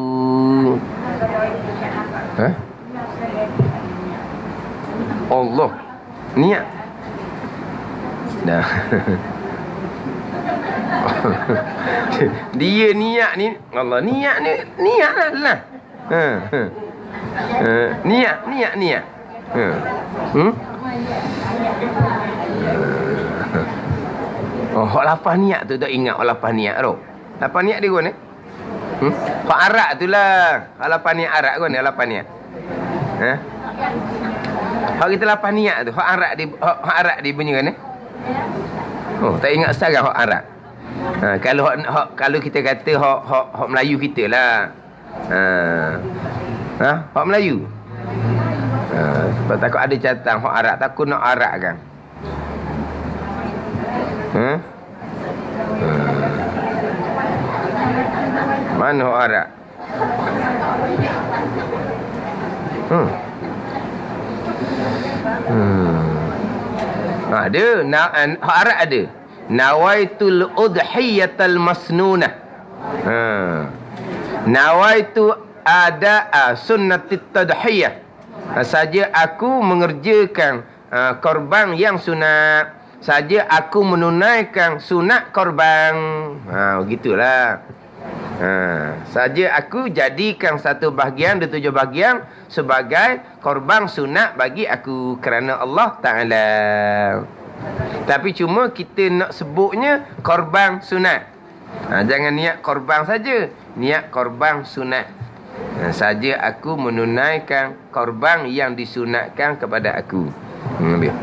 Allah. Niat. Dah. Dia niat ni, Allah niat ni, niatlah. Niat. Hak lapan niat tu tak ingat hak lapan niat tu. Lapan niat dia gua ni. Hak arak tu lah. Hak lapan niat arak gua ni, lapan niat. Hak kita lapan niat tu, hak arak dia bunyi kan ni. Tak ingat sekarang hak arak. Kalau kita kata hak Melayu kita lah. Hak Melayu. Sebab takut ada catatan hak arak, takut nak arak kan. Mana hak arak? Ada, hak arak ada. Nawaitul udhiyatal masnunah. Nawaitu ada sunnatit tadhiyah. Saja aku mengerjakan korban yang sunat, saja aku menunaikan sunat korban. Begitulah. Saja aku jadikan satu bahagian dari 7 bahagian sebagai korban sunat bagi aku kerana Allah Ta'ala. Tapi cuma kita nak sebutnya korban sunat. Jangan niat korban saja, niat korban sunat. Saja aku menunaikan korban yang disunatkan kepada aku. Biar.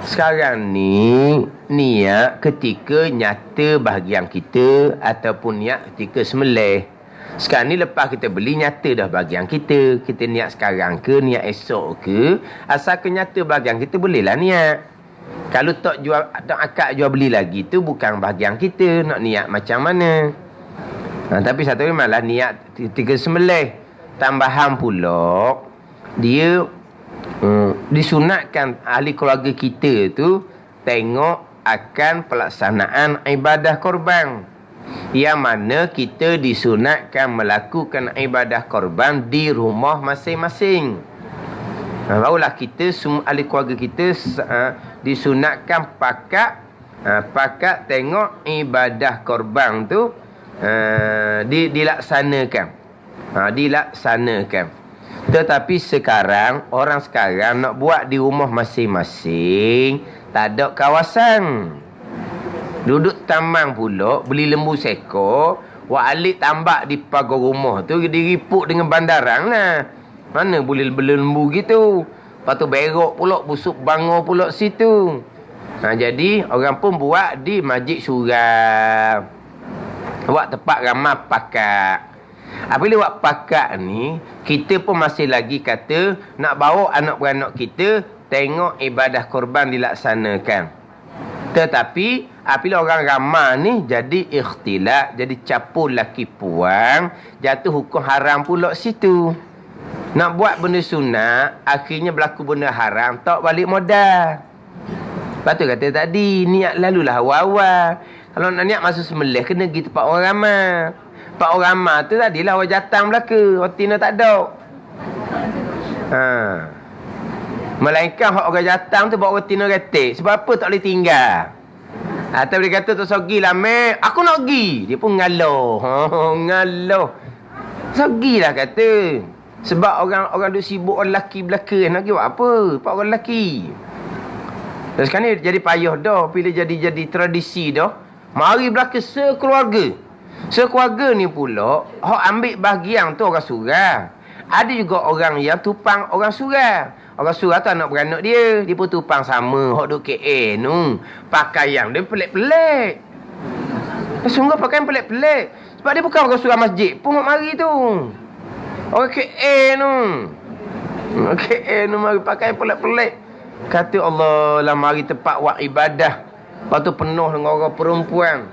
Sekarang ni niat ketika nyata bahagian kita ataupun niat ketika sembelih. Sekarang ni lepas kita beli nyata dah bahagian kita. Kita niat sekarang ke niat esok ke, asal ke nyata bahagian kita bolehlah niat. Kalau tak akad jual beli lagi tu bukan bahagian kita, nak niat macam mana. Tapi satu ni malah niat ketika sembelih. Tambahan pula dia disunatkan ahli keluarga kita tu tengok akan pelaksanaan ibadah korban, yang mana kita disunatkan melakukan ibadah korban di rumah masing-masing. Barulah kita semua ahli keluarga kita disunatkan pakat tengok ibadah korban tu dilaksanakan. Tetapi sekarang orang sekarang nak buat di rumah masing-masing, tak ada kawasan. Duduk taman pula, beli lembu sekor, alik tambak di pagar rumah tu, diripuk dengan bandarang lah. Mana boleh beli lembu gitu. Lepas tu berok pula, busuk bangor pula situ. Jadi orang pun buat di Masjid Suram. Buat tempat ramai pakak. Apabila buat pakak ni, kita pun masih lagi kata nak bawa anak-beranak kita tengok ibadah korban dilaksanakan. Tetapi apabila orang ramai ni jadi ikhtilat, jadi capur laki puang, jatuh hukum haram pula situ. Nak buat benda sunat, akhirnya berlaku benda haram, tak balik modal. Lepas tu kata tadi, niat lalulah awal-awal. Kalau nak niat masuk sembelih, kena pergi tempat orang ramai. Tempat orang ramai tu tadilah orang jatang belaka, orang tina tak ada. Melainkan orang jatang tu bawa orang tina retik. Sebab apa tak boleh tinggal? Atau dia kata tak sogi lah, Mek, aku nak pergi. Dia pun ngaloh. Ngaloh. Sogi lah kata. Sebab orang duk sibuk orang lelaki belaka. Nak pergi buat apa? Pak orang lelaki. Dan sekarang ni jadi payah dah. Bila jadi tradisi dah. Mari belaka sekeluarga. Sekeluarga ni pula, hak ambil bahagian tu orang surau. Ada juga orang yang tupang orang surau. Orang surau tu anak beranak dia. Dia pun tupang sama. Hak duk KL tu. Pakaian dia pelik-pelik. Sungguh pakaian pelik-pelik. Sebab dia bukan orang surau masjid pun mari tu. Orang KL tu. Orang KL tu mari pakaian pelik-pelik. Kata Allah lah, mari tempat buat ibadah. Lepas tu penuh dengan orang perempuan.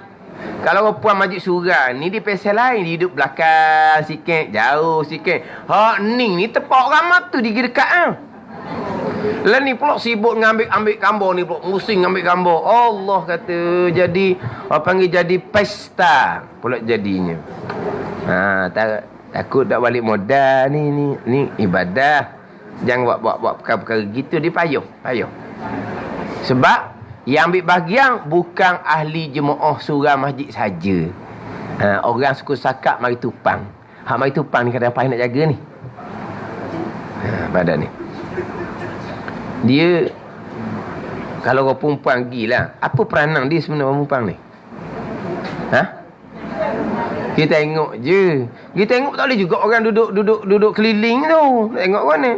Kalau orang puan Masjid Surau ni dia pesel lain, dia duduk belakang sikit, jauh sikit. Hak ni tempat ramai tu dia dekat Lah ni pula sibuk ngambil gambar ni pula, musing ngambil gambar. Allah kata jadi orang panggil jadi pesta pula jadinya. Takut tak balik modal ni ibadah. Jangan buat perkara-perkara gitu, dia payah. Sebab yang ambil bahagian bukan ahli jemaah surau masjid saja. Orang suku sakak mari tupang. Hak mari tupang ni kadang-kadang payah nak jaga ni. Badan ni. Dia kalau orang perempuan gilah, apa peranan dia sebenarnya orang perempuan ni? Kita tengok je. Kita tengok tak boleh juga orang duduk keliling tu. Tengok mana?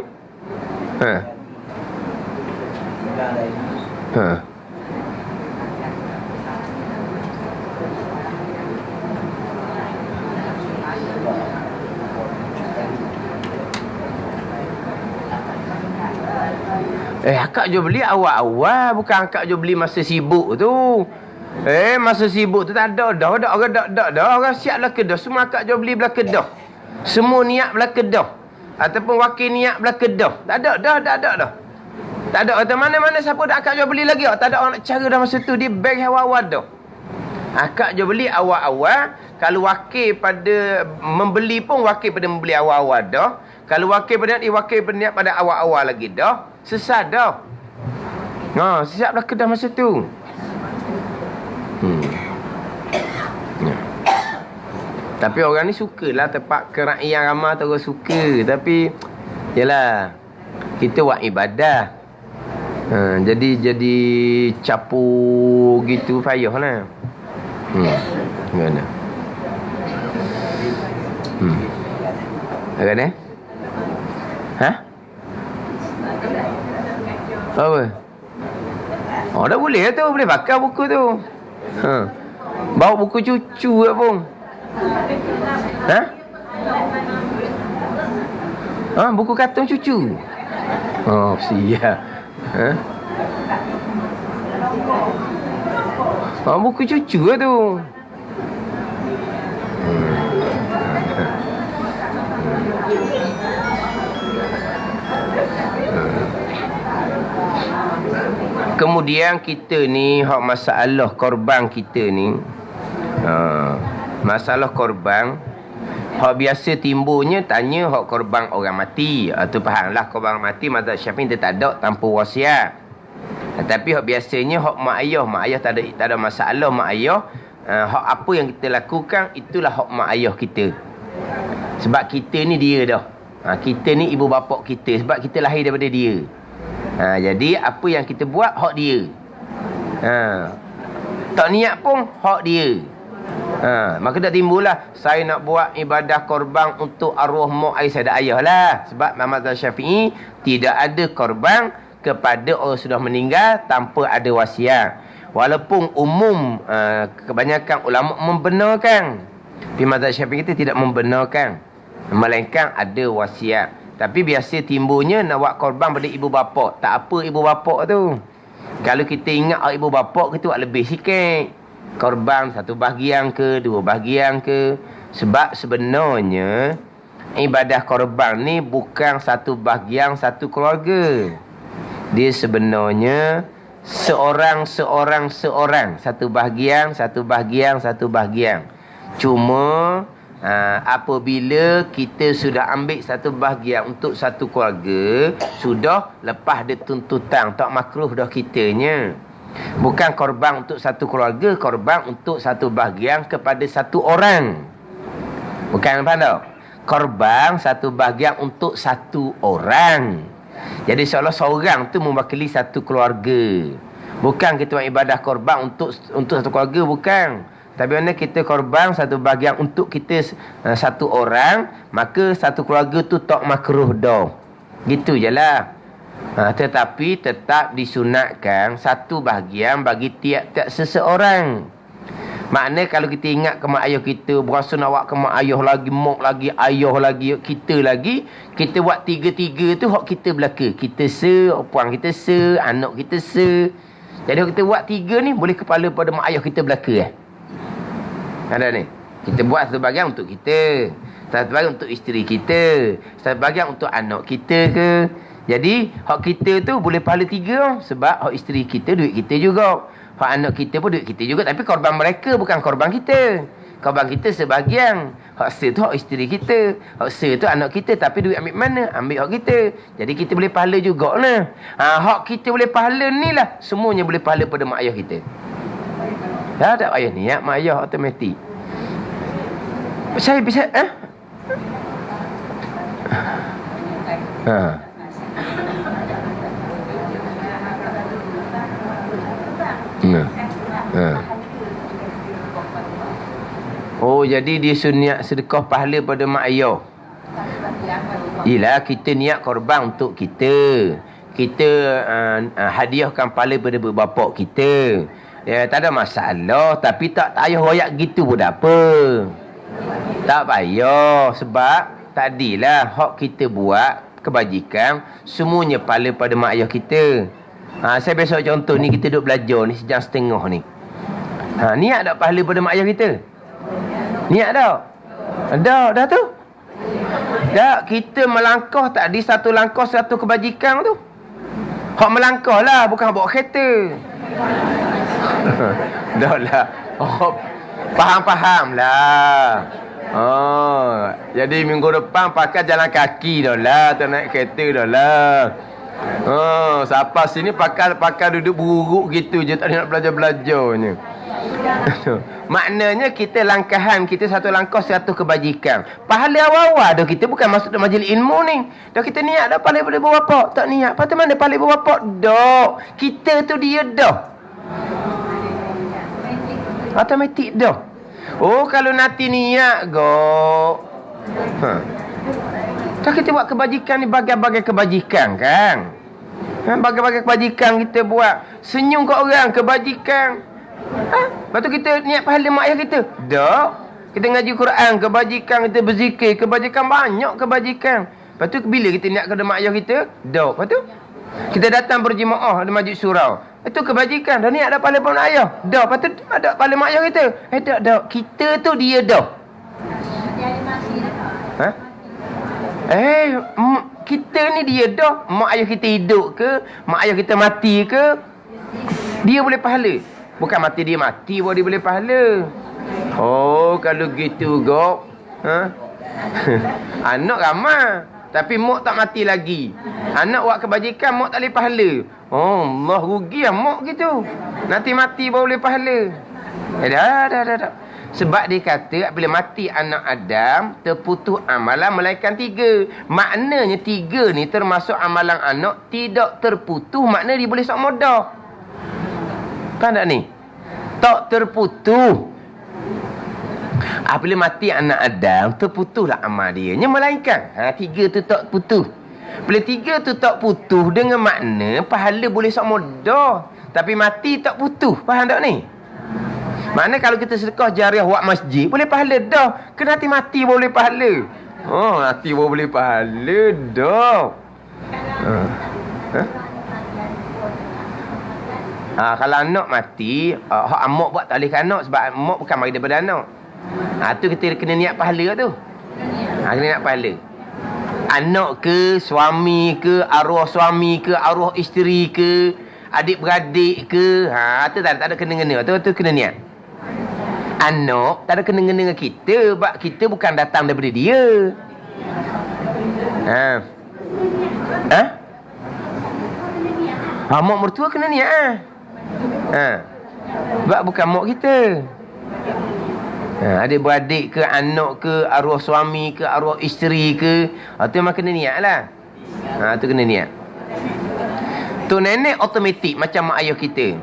Akak jual beli awal-awal, bukan akak jual beli masa sibuk tu. Masa sibuk tu tak ada dah. Orang dah. Orang siap belah kedah. Semua akak jual beli belah kedah. Semua niat belah kedah. Ataupun wakil niat belah kedah. Tak ada dah. Tak ada. Atau mana-mana siapa dah akak jual beli lagi. Tak ada orang nak cara dah masa tu. Dia bank awal-awal dah. Akak jual beli awal-awal. Kalau wakil pada membeli pun wakil pada membeli awal-awal dah. Kalau wakil pada niat pada awal-awal lagi dah. Sesat dah. Sesat belah kedah masa tu. Tapi orang ni sukalah tempat kerakyatan ramai tu orang suka. Tapi yalah, kita buat ibadah. Jadi capu gitu payahlah. Gimana? Agak ni? Apa? Dah boleh tu, boleh pakai buku tu. Bawa buku cucu ke pun. Buku kartun cucu. Siap. Buku cucu ke tu. Kemudian kita ni hak masalah korban kita ni. Masalah korban hak biasa timbulnya tanya hak korban orang mati. Tu fahamlah korban orang mati mazhab Syafi'i dia tak ada tanpa wasiat. Tapi hak biasanya hak mak ayah tak ada masalah mak ayah. Hak apa yang kita lakukan itulah hak mak ayah kita. Sebab kita ni dia dah. Kita ni ibu bapa kita sebab kita lahir daripada dia. Jadi apa yang kita buat hak dia. Tak niat pun hak dia. Maka dah timbullah saya nak buat ibadah korban untuk arwah mak ayah saya ayah lah. Sebab mazhab Syafi'i tidak ada korban kepada orang sudah meninggal tanpa ada wasiat. Walaupun umum kebanyakan ulama membenarkan, tapi mazhab Syafi'i kita tidak membenarkan, melainkan ada wasiat. Tapi biasa timbulnya nak buat korban pada ibu bapa. Tak apa ibu bapa tu. Kalau kita ingat ibu bapa kita buat lebih sikit. Korban 1 bahagian ke 2 bahagian ke. Sebab sebenarnya ibadah korban ni bukan 1 bahagian 1 keluarga. Dia sebenarnya seorang 1 bahagian 1 bahagian. Cuma apabila kita sudah ambil 1 bahagian untuk 1 keluarga, sudah lepas dia tuntutan, tak makruh dah kitanya. Bukan korban untuk 1 keluarga, korban untuk 1 bahagian kepada 1 orang. Bukan apa tak? Korban 1 bahagian untuk 1 orang. Jadi seolah seorang tu mewakili 1 keluarga. Bukan kita buat ibadah korban untuk 1 keluarga, bukan. Tapi mana kita korban 1 bahagian untuk kita 1 orang, maka 1 keluarga tu tak makruh dah. Gitu je lah. Tetapi tetap disunatkan 1 bahagian bagi tiap-tiap seseorang. Makna kalau kita ingat ke mak ayah kita, berasa nak buat ke mak ayah lagi, mak lagi, ayah lagi, kita lagi, kita buat 3-3 tu hak kita belaka. Kita puan kita anak kita Jadi kita buat 3 ni boleh kepala pada mak ayah kita belaka. Ada ni. Kita buat 1 bahagian untuk kita, 1 bahagian untuk isteri kita, 1 bahagian untuk anak kita ke. Jadi hak kita tu boleh pahala 3 sebab hak isteri kita duit kita juga. Hak anak kita pun duit kita juga, tapi korban mereka bukan korban kita. Korban kita sebahagian. Hak tu hak isteri kita, hak tu anak kita, tapi duit ambil mana? Ambil hak kita. Jadi kita boleh pahala jugalah. Hak kita boleh pahala ni lah, semuanya boleh pahala pada mak ayah kita. Tak payah niat mak ayah automatik. Saya bisa Oh, jadi dia sunniat sedekah pahala pada mak ayah. Yelah, kita niat korban untuk kita. Kita hadiahkan pahala pada bapa kita. Ya, tak ada masalah. Tapi tak payah royak gitu pun tak apa. Tak payah. Sebab tadilah hak kita buat kebajikan, semuanya pahala pada mak ayah kita. Saya besok contoh ni, kita duduk belajar ni sejam setengah ni. Niat tak pahala pada mak ayah kita? Niat tak? Dah tu. Tak, kita melangkah tak di satu langkah satu kebajikan tu. Hak melangkah lah, bukan bawa kereta. Dah lah. Faham lah. Jadi minggu depan pakai jalan kaki dah lah, tak naik kereta dah lah. Siapa sini pakai duduk buruk gitu je, tak nak belajar-belajarnya. Maknanya kita langkahan kita satu langkah satu kebajikan. Pahala awal-awal dah kita bukan masuk dalam majlis ilmu ni. Dah kita niat dah pahala pada bapak, tak niat. Patut mana pahala bapak? Dah. Kita tu dia dah. Automatik dah. Kalau nanti niat go. Tak kita buat kebajikan ni bagai-bagai kebajikan kan? Bagai-bagai kebajikan kita buat. Senyum kat orang kebajikan. Lepas tu kita niat pahala mak ayah kita. Tak. Kita ngaji Quran, kebajikan kita berzikir, kebajikan banyak kebajikan. Lepas tu bila kita niat kepada mak ayah kita? Tak. Lepas tu kita datang berjemaah di masjid surau. Itu kebajikan. Dah niat ada pahala mak ayah. Tak. Lepas tu ada pahala mak ayah kita. Tak. Kita tu dia dah. Kita ni dia dah. Mak ayah kita hidup ke, mak ayah kita mati ke, dia boleh pahala. Bukan mati dia mati baru dia boleh pahala. Kalau gitu gop. Anak ramai tapi mak tak mati lagi. Anak buat kebajikan, mak tak boleh pahala. Allah rugi lah mak gitu. Nanti mati baru boleh pahala. Dah. Sebab dia kata bila mati anak Adam, terputus amalan melainkan 3. Maknanya 3 ni termasuk amalan anak tidak terputus. Maknanya dia boleh sok modah. Faham tak ni? Tak terputus. Bila mati anak Adam, terputuslah amal dia. Melainkan 3 tu tak putus. Bila 3 tu tak putus, dengan makna pahala boleh sok modah. Tapi mati tak putus. Faham tak ni? Makna kalau kita sedekah jariah buat masjid, boleh pahala dah. Kena mati boleh pahala. Mati boleh pahala dah. Kalau anak mati, hak amak buat tak boleh ke anak sebab amak bukan mari daripada anak. Tu kita kena niat pahala tu. Kena niat pahala. Anak ke, suami ke, arwah suami ke, arwah isteri ke, adik-beradik ke, tu tak ada kena-kena. Tu kena niat. Anak tak ada kena-kena dengan kita sebab kita bukan datang daripada dia. Mak mertua kena niat sebab bukan mak kita. Adik-beradik ke, anak ke, arwah suami ke, arwah isteri ke, tu memang kena niat lah. Tu kena niat. Tu nenek automatik macam mak ayah kita.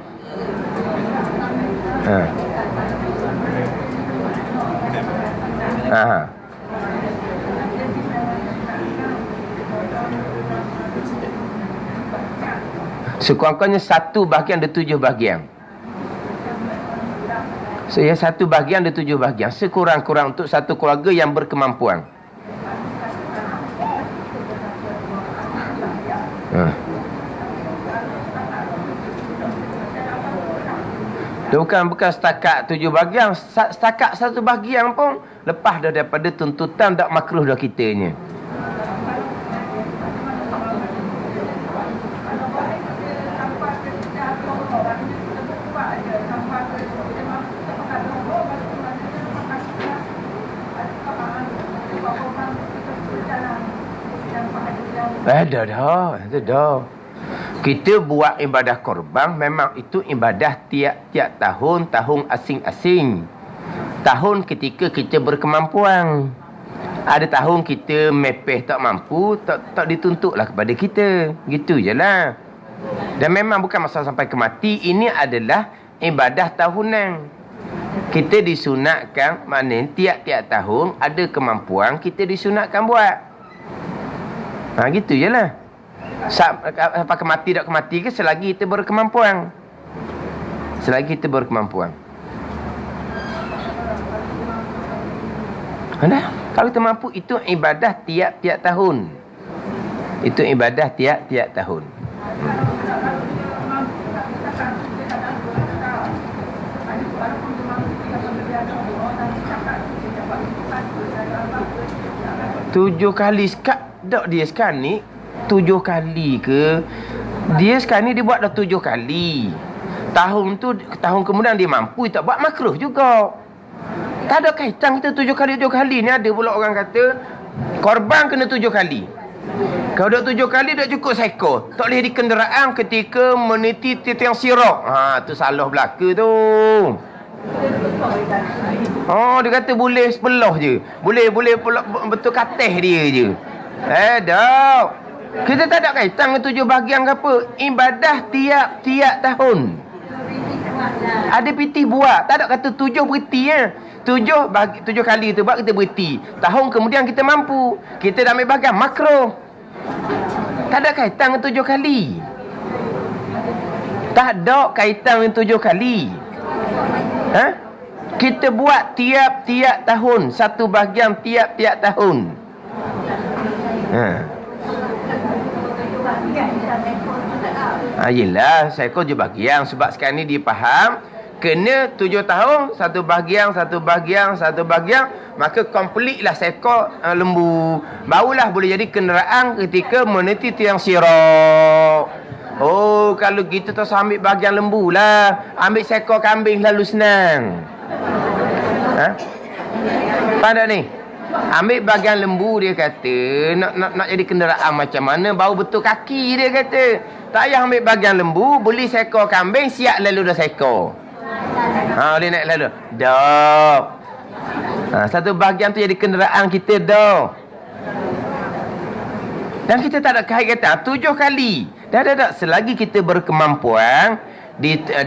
Sekurang-kurangnya 1 bahagian dari 7 bahagian. Yang 1 bahagian dari 7 bahagian. Sekurang-kurang untuk satu keluarga yang berkemampuan. Bukan setakat 7 bahagian. Setakat 1 bahagian pun lepas dah daripada tuntutan tak makruh dah kitanya. Dah. Kita buat ibadah korban memang itu ibadah tiap-tiap tahun asing-asing. Tahun ketika kita berkemampuan. Ada tahun kita mepeh tak mampu, tak dituntutlah kepada kita. Gitu je lah. Dan memang bukan masalah sampai ke mati. Ini adalah ibadah tahunan. Kita disunatkan, maknanya tiap-tiap tahun ada kemampuan, kita disunatkan buat. Gitu je lah. Sampai ke mati tak ke mati ke, selagi kita berkemampuan. Selagi kita berkemampuan. Kalau kita mampu, itu ibadah tiap-tiap tahun. Itu ibadah tiap-tiap tahun. Tujuh kali dok dia sekarang ni 7 kali ke? Dia sekarang ni dia buat dah 7 kali. Tahun kemudian dia mampu tak buat makruh juga. Tak ada kaitan kita 7 kali ni. Ada pula orang kata korban kena 7 kali. Kalau dah 7 kali dah cukup seekor. Tak boleh di kenderaan ketika meniti tiang sirak. Tu salah belaka tu. Dia kata boleh sebelah je. Boleh betul kates dia je. Dok. Kita tak ada kaitan dengan 7 bahagian ke apa. Ibadah tiap tahun. Ada piti buat. Tak ada kata 7 berhenti ya. 7 kali tu buat kita berhenti. Tahun kemudian kita mampu. Kita dah ambil bahagian makruh. Tak ada kaitan dengan 7 kali. Tak ada kaitan dengan 7 kali. Kita buat tiap-tiap tahun. Satu bahagian tiap-tiap tahun. Yelah, seekor je bahagian. Sebab sekarang ni dia faham kena 7 tahun, satu bahagian. Maka complete lah seekor lembu. Barulah boleh jadi kenderaan ketika meniti tiang sirak. Kalau gitu tu ambil bahagian lembu lah. Ambil seekor kambing lalu senang. Pada ni ambil bahagian lembu, dia kata nak jadi kenderaan macam mana, bau betul kaki, dia kata. Tak payah ambil bahagian lembu, beli seekor kambing, siap lalu dah seekor. Boleh naik lalu. Dah. Satu bahagian tu jadi kenderaan kita dah. Dan kita tak ada kaitan 7 kali. Dah. Selagi kita berkemampuan,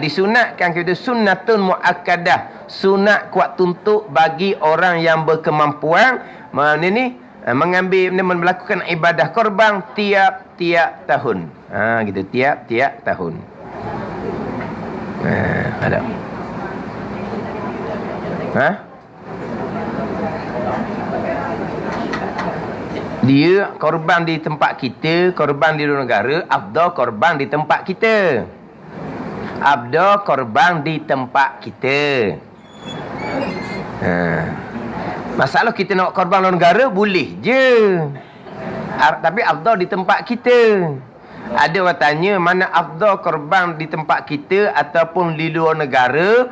disunatkan kita sunnatun muakkadah, sunat kuat tuntut bagi orang yang berkemampuan melakukan ibadah korban tiap-tiap tahun. Gitu, tiap-tiap tahun. Ada. Dia korban di tempat kita, korban di luar negara, afdal korban di tempat kita. Abda korban di tempat kita. Masalah kita nak korban luar negara boleh je. Tapi afdal di tempat kita. Ada orang tanya mana afdal korban di tempat kita ataupun di luar negara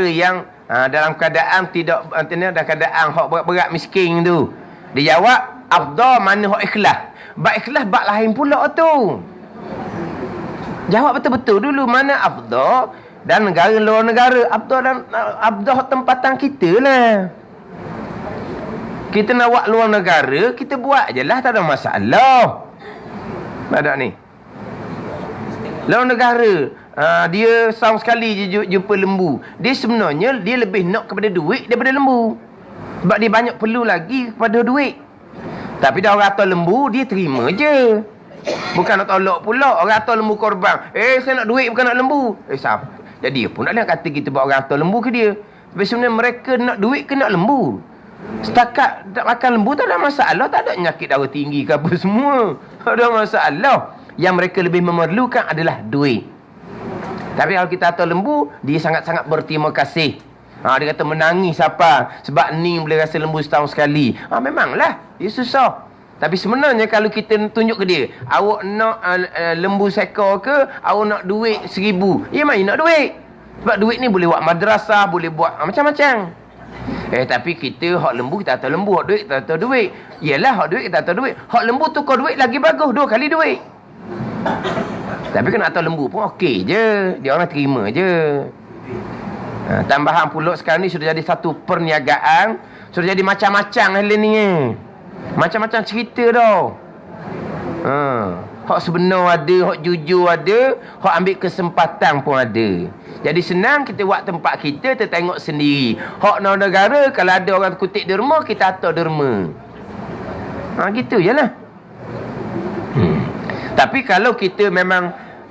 yang dalam keadaan dalam keadaan hak berat-berat miskin tu. Dia jawab afdal mana hak ikhlas. Bak ikhlas bak lain pula tu. Jawab betul-betul dulu mana afdal dan negara luar negara. Afdal tempatan kita lah. Kita nak buat luar negara, kita buat je lah, tak ada masalah. Ada ni. Luar negara, dia setahun sekali je jumpa lembu. Dia sebenarnya dia lebih nak kepada duit daripada lembu. Sebab dia banyak perlu lagi kepada duit. Tapi dah orang atas lembu, dia terima je. Bukan nak tolak pula. Orang atas lembu korban. Saya nak duit bukan nak lembu. Siapa? Jadi pun nak kata kita buat orang atas lembu ke dia. Tapi sebenarnya mereka nak duit ke nak lembu. Setakat tak makan lembu tak ada masalah. Tak ada penyakit darah tinggi ke apa semua. Tak ada masalah. Yang mereka lebih memerlukan adalah duit. Tapi kalau kita atas lembu, dia sangat-sangat berterima kasih. Dia kata menangis apa? Sebab ni boleh rasa lembu setahun sekali. Memanglah. Dia susah. Tapi sebenarnya kalau kita tunjuk ke dia, awak nak lembu seekor ke, awak nak duit 1,000. Mai nak duit. Sebab duit ni boleh buat madrasah, boleh buat macam-macam. Tapi kita hak lembu kita atas lembu, hak duit kita atas duit. Yelah, hak duit kita atas duit. Hak lembu tukar duit lagi bagus, 2 kali duit. Tapi kena atas lembu pun okey je. Dia orang terima je. Tambahan pula sekarang ni sudah jadi satu perniagaan. Sudah jadi macam-macam hal ni. Macam-macam cerita dah. Hak sebenar ada, hak jujur ada, hak ambil kesempatan pun ada. Jadi senang kita buat tempat kita, kita tengok sendiri. Hak luar negara, kalau ada orang kutip derma, kita atas derma. Gitu je lah. Tapi kalau kita memang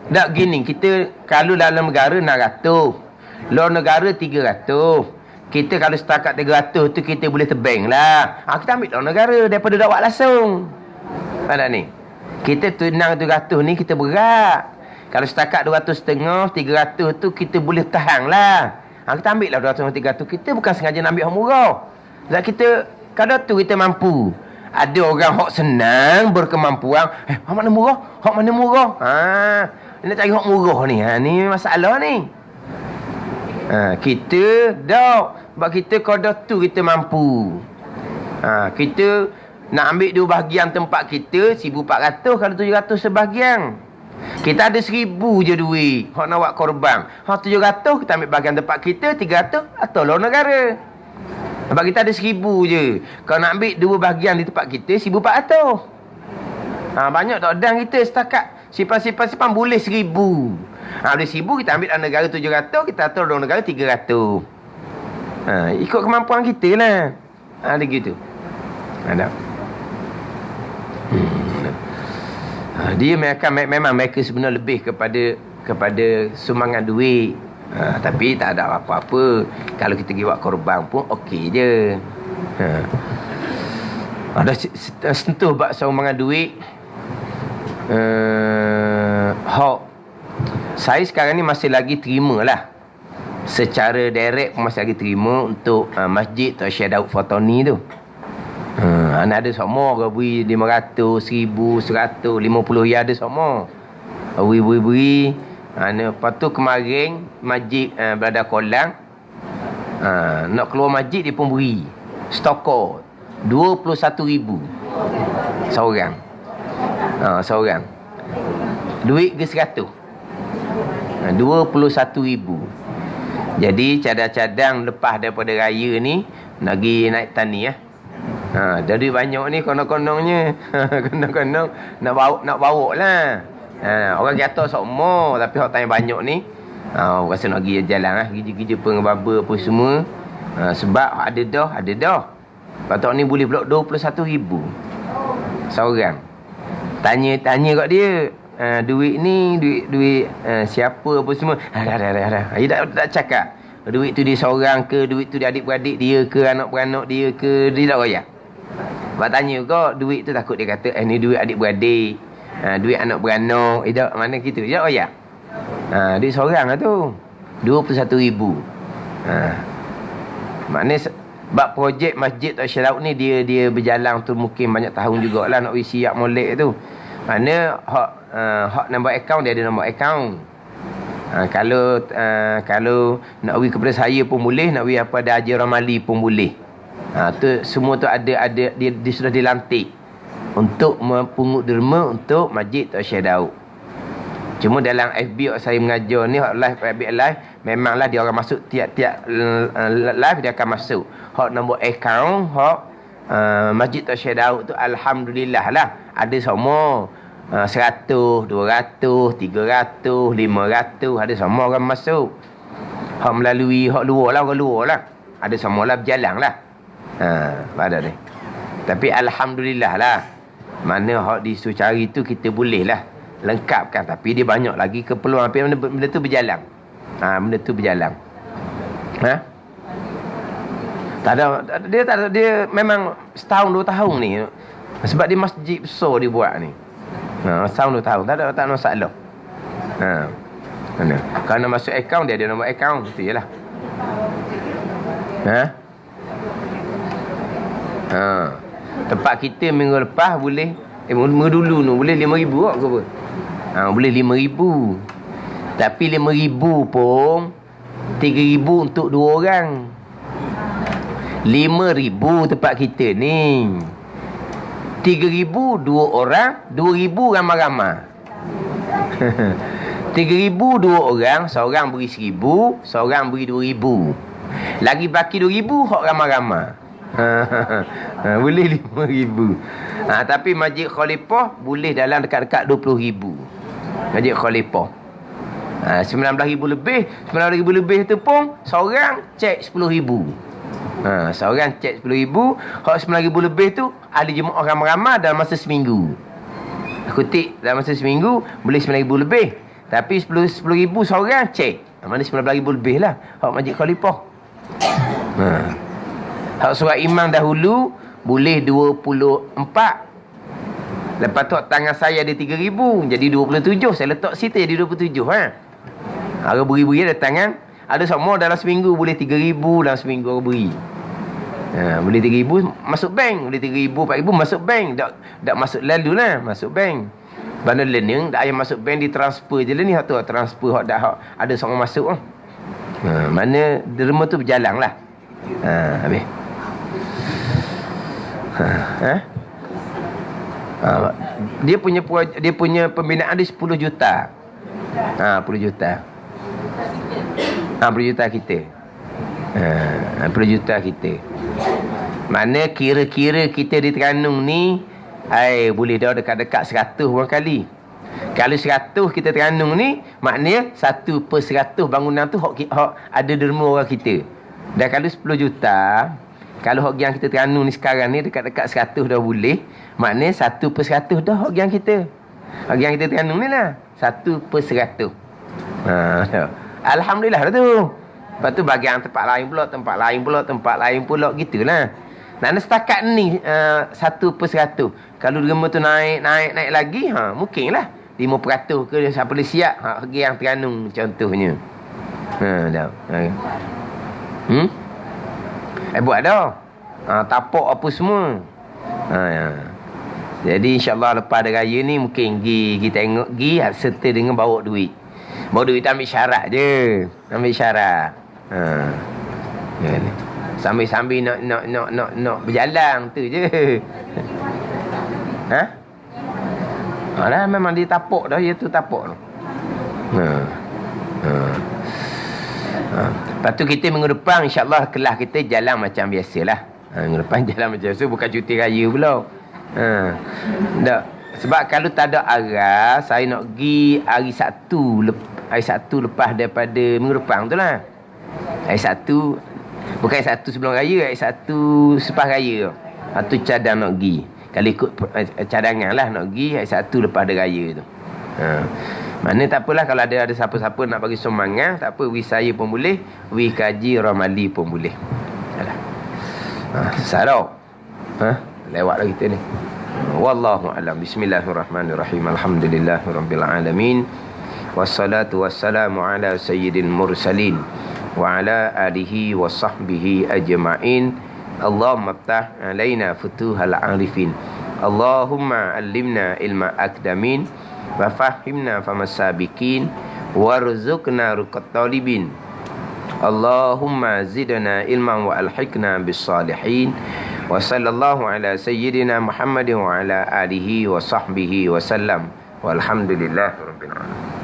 nak gini, kita kalau dalam negara 600, luar negara 300. Kita kalau setakat 300 tu kita boleh tebang lah. Kita ambil luar negara daripada dak buat langsung. Ada ni. Kita tunang 200 ni kita berat. Kalau setakat 200 setengah, 300 tu kita boleh tahan lah. Kita ambil lah 200 300. Kita bukan sengaja nak ambil yang murah. Sebab kita, kadang tu kita mampu. Ada orang hok senang berkemampuan. Hok mana murah? Hok mana murah? Nak cari hok murah ni. Ni masalah ni. Kita dah. Sebab kita kadang tu kita mampu. Kita nak ambil 2 bahagian tempat kita 1,400 kalau 700 sebahagian. Kita ada 1,000 je duit hak nak buat korban. 700 kita ambil bahagian tempat kita, 300 atau lawan negara. Sebab kita ada 1,000 je. Kalau nak ambil 2 bahagian di tempat kita 1,400. Banyak tak dan kita setakat simpan boleh 1,000. Boleh 1,000 kita ambil dalam negara 700, kita atur dalam negara 300. Ikut kemampuan kita lah. Ada gitu. Ada. Dia memang mereka sebenarnya lebih kepada sumbangan duit. Tapi tak ada apa-apa. Kalau kita pergi buat korban pun okey je. Ada sentuh bab sumbangan duit. Saya sekarang ni masih lagi terima lah. Secara direct masih lagi terima untuk masjid Tok Syekh Daud Fatani tu. Ada semua ke beri 500, 1,000, 100, 50 ya ada semua. Beri. Lepas tu kemarin masjid berada Kolang. Nak keluar masjid dia pun beri. Stokor 21,000 seorang. Seorang. Duit ke 100. 21,000. Jadi cadang-cadang lepas daripada raya ni nak pergi naik tani jadi banyak ni konon-kononnya. Konon-konon nak bawa lah. Orang kata semua tapi hak tanya banyak ni rasa nak pergi jalan kerja-kerja pengebaba apa semua. Sebab ada dah. Patut ni boleh pula 21,000 seorang. Tanya kat dia duit ni duit siapa apa semua. Dia tak cakap duit tu dia seorang ke, duit tu dia adik-beradik dia ke, anak-beranak dia ke, dia tak royak. Sebab tanya kau duit tu takut dia kata ni duit adik-beradik, duit anak-beranak, tak mana gitu. Dia tak royak. Duit seorang lah tu 21,000. Maknanya bab projek masjid Tok Syekh Daud ni dia berjalan tu mungkin banyak tahun jugalah nak siap molek tu. Mana hak nombor akaun dia ada nombor akaun. Kalau nak beri kepada saya pun boleh, nak beri apa ada Haji Ramali pun boleh. Tu semua tu ada dia sudah dilantik untuk mempungut derma untuk masjid Tok Syekh Daud. Cuma dalam FB saya mengajar ni hak live FB live memanglah dia orang masuk tiap-tiap live dia akan masuk. Hak nombor akaun hak masjid Tok Syekh Daud tu alhamdulillah lah ada semua 100, 200, 300, 500 ada semua orang masuk. Hak melalui hak luar lah, orang luar lah ada semua lah berjalan lah. Pada ni. Tapi alhamdulillah lah. Mana hak disuruh cari tu kita boleh lah lengkapkan. Tapi dia banyak lagi keperluan. Tapi benda tu berjalan. Benda tu berjalan. Tak ada, dia memang setahun 2 tahun ni. Sebab dia masjid besar dia buat ni. Setahun 2 tahun. Tak ada masalah. Kalau nak masuk akaun dia ada nombor akaun. Itu je lah. Tempat kita minggu lepas boleh minggu dulu tu boleh 5,000 ke apa? Boleh 5,000. Tapi 5,000 pun 3,000 untuk 2 orang. 5,000 tempat kita ni. 3,000 2 orang, 2,000 ramai-ramai. 3,000 2 orang, seorang beri 1,000, seorang beri 2,000. Lagi baki 2,000 hak ramai-ramai. Boleh 5,000. Tapi Masjid Khalifah boleh dalam dekat-dekat 20,000. Masjid Khalifah 19,000 lebih. 19,000 lebih tu pun seorang cek 10,000. Seorang cek 10,000. Hak 9,000 lebih tu ada jemaah ramai-ramai dalam masa seminggu. Kutip dalam masa seminggu boleh 9,000 lebih. Tapi 10,000 seorang cek. Mana 19,000 lebih lah hak Masjid Khalifah. Hak surat imam dahulu boleh 24. Lepas tu tangan saya ada 3,000. Jadi 27. Saya letak situ jadi 27. Ada beri-beri ada tangan. Ada semua dalam seminggu boleh 3,000 dalam seminggu orang beri. Boleh 3,000 masuk bank. Boleh 3,000, 4,000 masuk bank. Tak masuk lalu lah. Masuk bank. Benda learning, tak payah masuk bank, ditransfer je lah ni. Tu transfer, ada seorang masuk. Mana derma tu berjalan lah. Habis. Dia punya pembinaan dia 10 juta. 10 juta. 10 juta kita. 10 juta kita. Mana kira-kira kita di Terengganu ni boleh dah dekat-dekat 100 orang kali. Kalau 100 kita Terengganu ni, maknanya 1/100 bangunan tu hak ada derma orang kita. Dan kalau 10 juta, kalau hak yang kita Terengganu ni sekarang ni dekat-dekat 100 dah boleh, maknanya 1/100 dah hak yang kita. Hak yang kita Terengganu ni lah 1/100. Alhamdulillah dah tu. Lepas tu bagian tempat lain pula gitulah. Nak setakat ni 1/100. Kalau derma tu naik lagi, mungkinlah 5% ke siapa boleh siap bagi yang Terengganu contohnya. Dah. Buat dah. Tapak apa semua. Jadi insya-Allah lepas ada raya ni mungkin pergi tengok serta dengan bawa duit. Bawa duit ambil syarat je. Ambil syarat. Sambil nak berjalan tu je. Alah memang dia tapak dah, dia tu tapak tu. Lepas tu kita minggu depan insya-Allah kelas kita jalan macam biasalah. Minggu depan jalan macam biasa, bukan cuti raya pula. Tak. Sebab kalau tak ada arah, saya nak pergi hari Sabtu lepas daripada minggu depan tu lah. Hari Sabtu, bukan hari Sabtu sebelum raya, hari Sabtu selepas raya. Tu cadang nak pergi. Kalau ikut cadangan lah nak pergi hari Sabtu lepas ada raya tu. Mana tak apalah kalau ada siapa-siapa nak bagi sumbangan, tak apa, saya pun boleh, Kaji Ramali pun boleh. Alah. Sarau. Lewat dah kita ni. Wallahu a'lam. Bismillahirrahmanirrahim. Alhamdulillahirabbil alamin. Wassalatu wassalamu ala sayyidil mursalin wa ala alihi wa sahbihi ajma'in. Allahumma ftah alaina futuhal arifin. Allahumma allimna ilma akdamin wa fahimna famasabikin warzuqna ruqat talibin. Allahumma zidna ilman wa alhiqna bis salihin. Wa sallallahu ala sayyidina Muhammadin wa ala alihi wa sahbihi wa sallam. Walhamdulillahirabbil alamin.